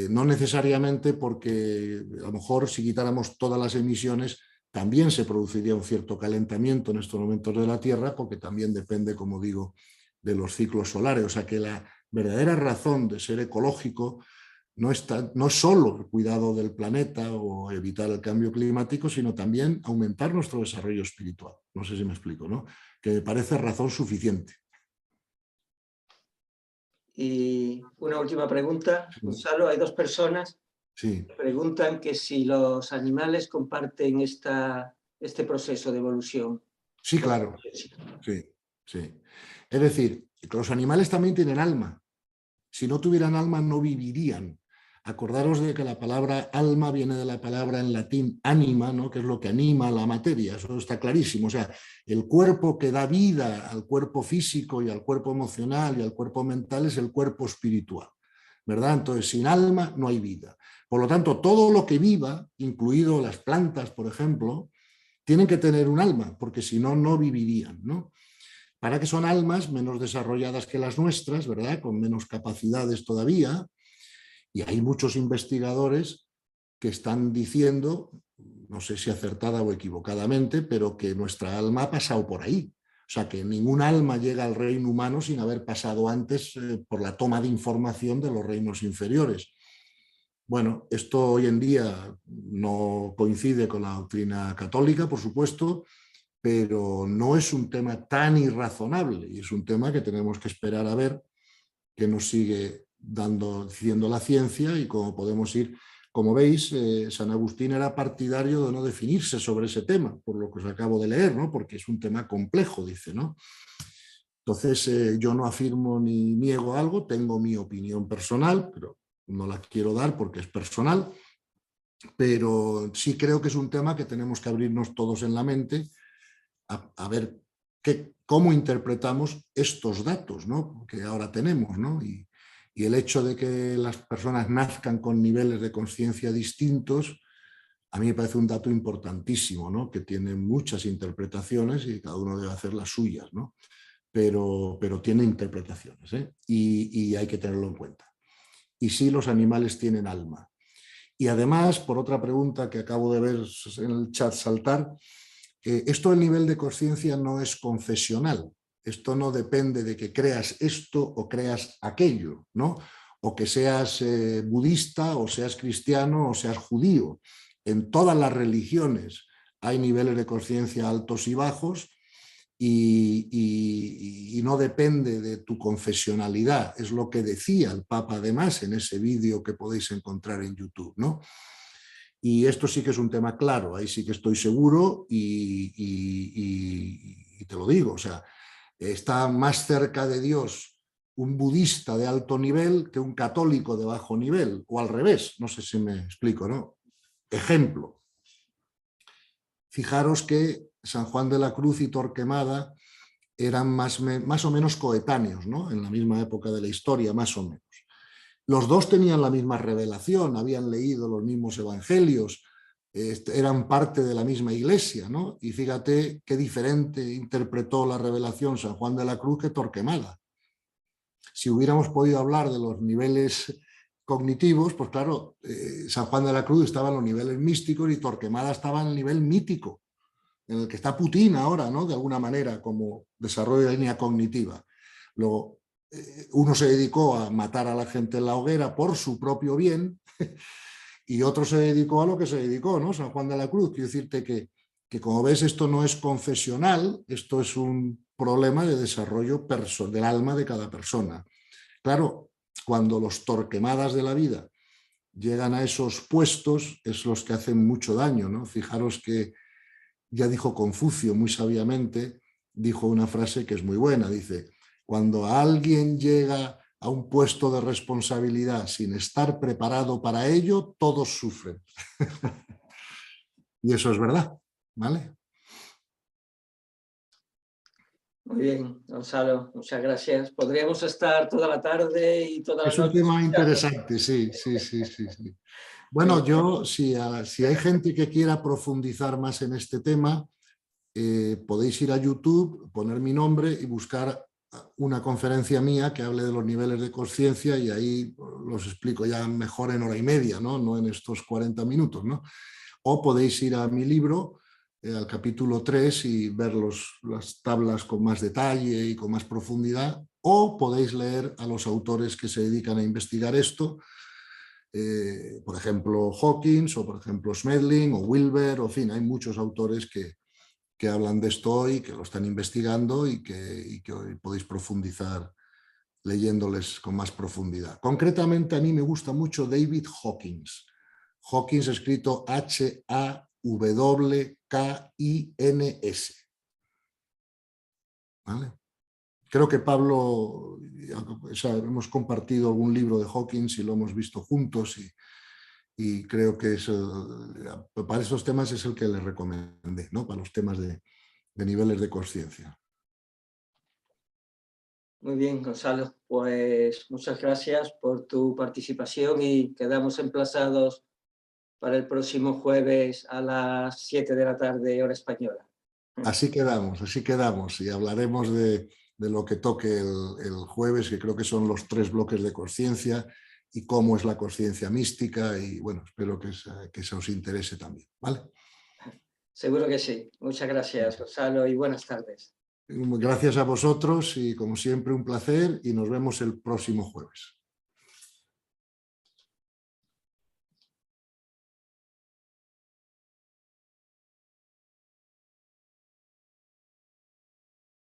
No necesariamente porque a lo mejor si quitáramos todas las emisiones también se produciría un cierto calentamiento en estos momentos de la Tierra, porque también depende, como digo, de los ciclos solares. O sea que la verdadera razón de ser ecológico no es solo el cuidado del planeta o evitar el cambio climático, sino también aumentar nuestro desarrollo espiritual. No sé si me explico, ¿no? Que me parece razón suficiente. Y una última pregunta, Gonzalo. Hay dos personas que preguntan que si los animales comparten este proceso de evolución. Sí, claro. Sí. Es decir, los animales también tienen alma. Si no tuvieran alma, no vivirían. Acordaros de que la palabra alma viene de la palabra en latín anima, ¿no? Que es lo que anima la materia. Eso está clarísimo. O sea, el cuerpo que da vida al cuerpo físico y al cuerpo emocional y al cuerpo mental es el cuerpo espiritual, ¿verdad? Entonces, sin alma no hay vida. Por lo tanto, todo lo que viva, incluido las plantas, por ejemplo, tienen que tener un alma, porque si no, no vivirían, ¿no? Para que son almas menos desarrolladas que las nuestras, ¿verdad? Con menos capacidades todavía. Y hay muchos investigadores que están diciendo, no sé si acertada o equivocadamente, pero que nuestra alma ha pasado por ahí. O sea, que ningún alma llega al reino humano sin haber pasado antes por la toma de información de los reinos inferiores. Bueno, esto hoy en día no coincide con la doctrina católica, por supuesto, pero no es un tema tan irrazonable y es un tema que tenemos que esperar a ver qué nos sigue diciendo la ciencia y cómo podemos ir. Como veis, San Agustín era partidario de no definirse sobre ese tema, por lo que os acabo de leer, ¿no? Porque es un tema complejo, dice, ¿no? Entonces, yo no afirmo ni niego algo, tengo mi opinión personal, pero no la quiero dar porque es personal, pero sí creo que es un tema que tenemos que abrirnos todos en la mente a ver cómo interpretamos estos datos, ¿no? Que ahora tenemos, ¿no? Y el hecho de que las personas nazcan con niveles de conciencia distintos, a mí me parece un dato importantísimo, ¿no? Que tiene muchas interpretaciones y cada uno debe hacer las suyas, ¿no? Pero tiene interpretaciones, ¿eh? Y hay que tenerlo en cuenta. Y sí, los animales tienen alma. Y además, por otra pregunta que acabo de ver en el chat saltar, esto del nivel de conciencia no es confesional. Esto no depende de que creas esto o creas aquello, ¿no? O que seas budista o seas cristiano o seas judío. En todas las religiones hay niveles de conciencia altos y bajos y no depende de tu confesionalidad. Es lo que decía el Papa además en ese vídeo que podéis encontrar en YouTube, ¿no? Y esto sí que es un tema claro, ahí sí que estoy seguro y te lo digo, o sea, está más cerca de Dios un budista de alto nivel que un católico de bajo nivel, o al revés, no sé si me explico, ¿no? Ejemplo, fijaros que San Juan de la Cruz y Torquemada eran más o menos coetáneos, ¿no? En la misma época de la historia, más o menos. Los dos tenían la misma revelación, habían leído los mismos evangelios, eran parte de la misma iglesia, ¿no? Y fíjate qué diferente interpretó la revelación San Juan de la Cruz que Torquemada. Si hubiéramos podido hablar de los niveles cognitivos, pues claro, San Juan de la Cruz estaba en los niveles místicos y Torquemada estaba en el nivel mítico, en el que está Putin ahora, ¿no? De alguna manera, como desarrollo de línea cognitiva. Luego, uno se dedicó a matar a la gente en la hoguera por su propio bien y otro se dedicó a lo que se dedicó, ¿no? San Juan de la Cruz. Quiero decirte que como ves, esto no es confesional, esto es un problema de desarrollo del alma de cada persona. Claro, cuando los torquemadas de la vida llegan a esos puestos, es los que hacen mucho daño, ¿no? Fijaros que ya dijo Confucio muy sabiamente, dijo una frase que es muy buena, dice, cuando alguien llega a un puesto de responsabilidad sin estar preparado para ello, todos sufren. Y eso es verdad, ¿vale? Muy bien, Gonzalo, muchas gracias. Podríamos estar toda la tarde y toda la Es un noche tema escuchando. interesante, sí. Bueno, yo, si hay gente que quiera profundizar más en este tema, podéis ir a YouTube, poner mi nombre y buscar una conferencia mía que hable de los niveles de conciencia y ahí los explico ya mejor en hora y media, no en estos 40 minutos, ¿no? O podéis ir a mi libro, al capítulo 3 y ver las tablas con más detalle y con más profundidad, o podéis leer a los autores que se dedican a investigar esto, por ejemplo Hawkins o por ejemplo Smedling o Wilber, o en fin, hay muchos autores que hablan de esto hoy, que lo están investigando y que hoy podéis profundizar leyéndoles con más profundidad. Concretamente a mí me gusta mucho David Hawkins. Hawkins escrito H-A-W-K-I-N-S. ¿Vale? Creo que Pablo, hemos compartido algún libro de Hawkins y lo hemos visto juntos y creo que para estos temas es el que le recomendé, ¿no? Para los temas de niveles de conciencia. Muy bien, Gonzalo, pues muchas gracias por tu participación y quedamos emplazados para el próximo jueves a las 7 de la tarde, hora española. Así quedamos y hablaremos de lo que toque el jueves, que creo que son los 3 bloques de conciencia y cómo es la conciencia mística y bueno, espero que se os interese también, ¿vale? Seguro que sí. Muchas gracias, Gonzalo, y buenas tardes. Gracias a vosotros y como siempre un placer y nos vemos el próximo jueves.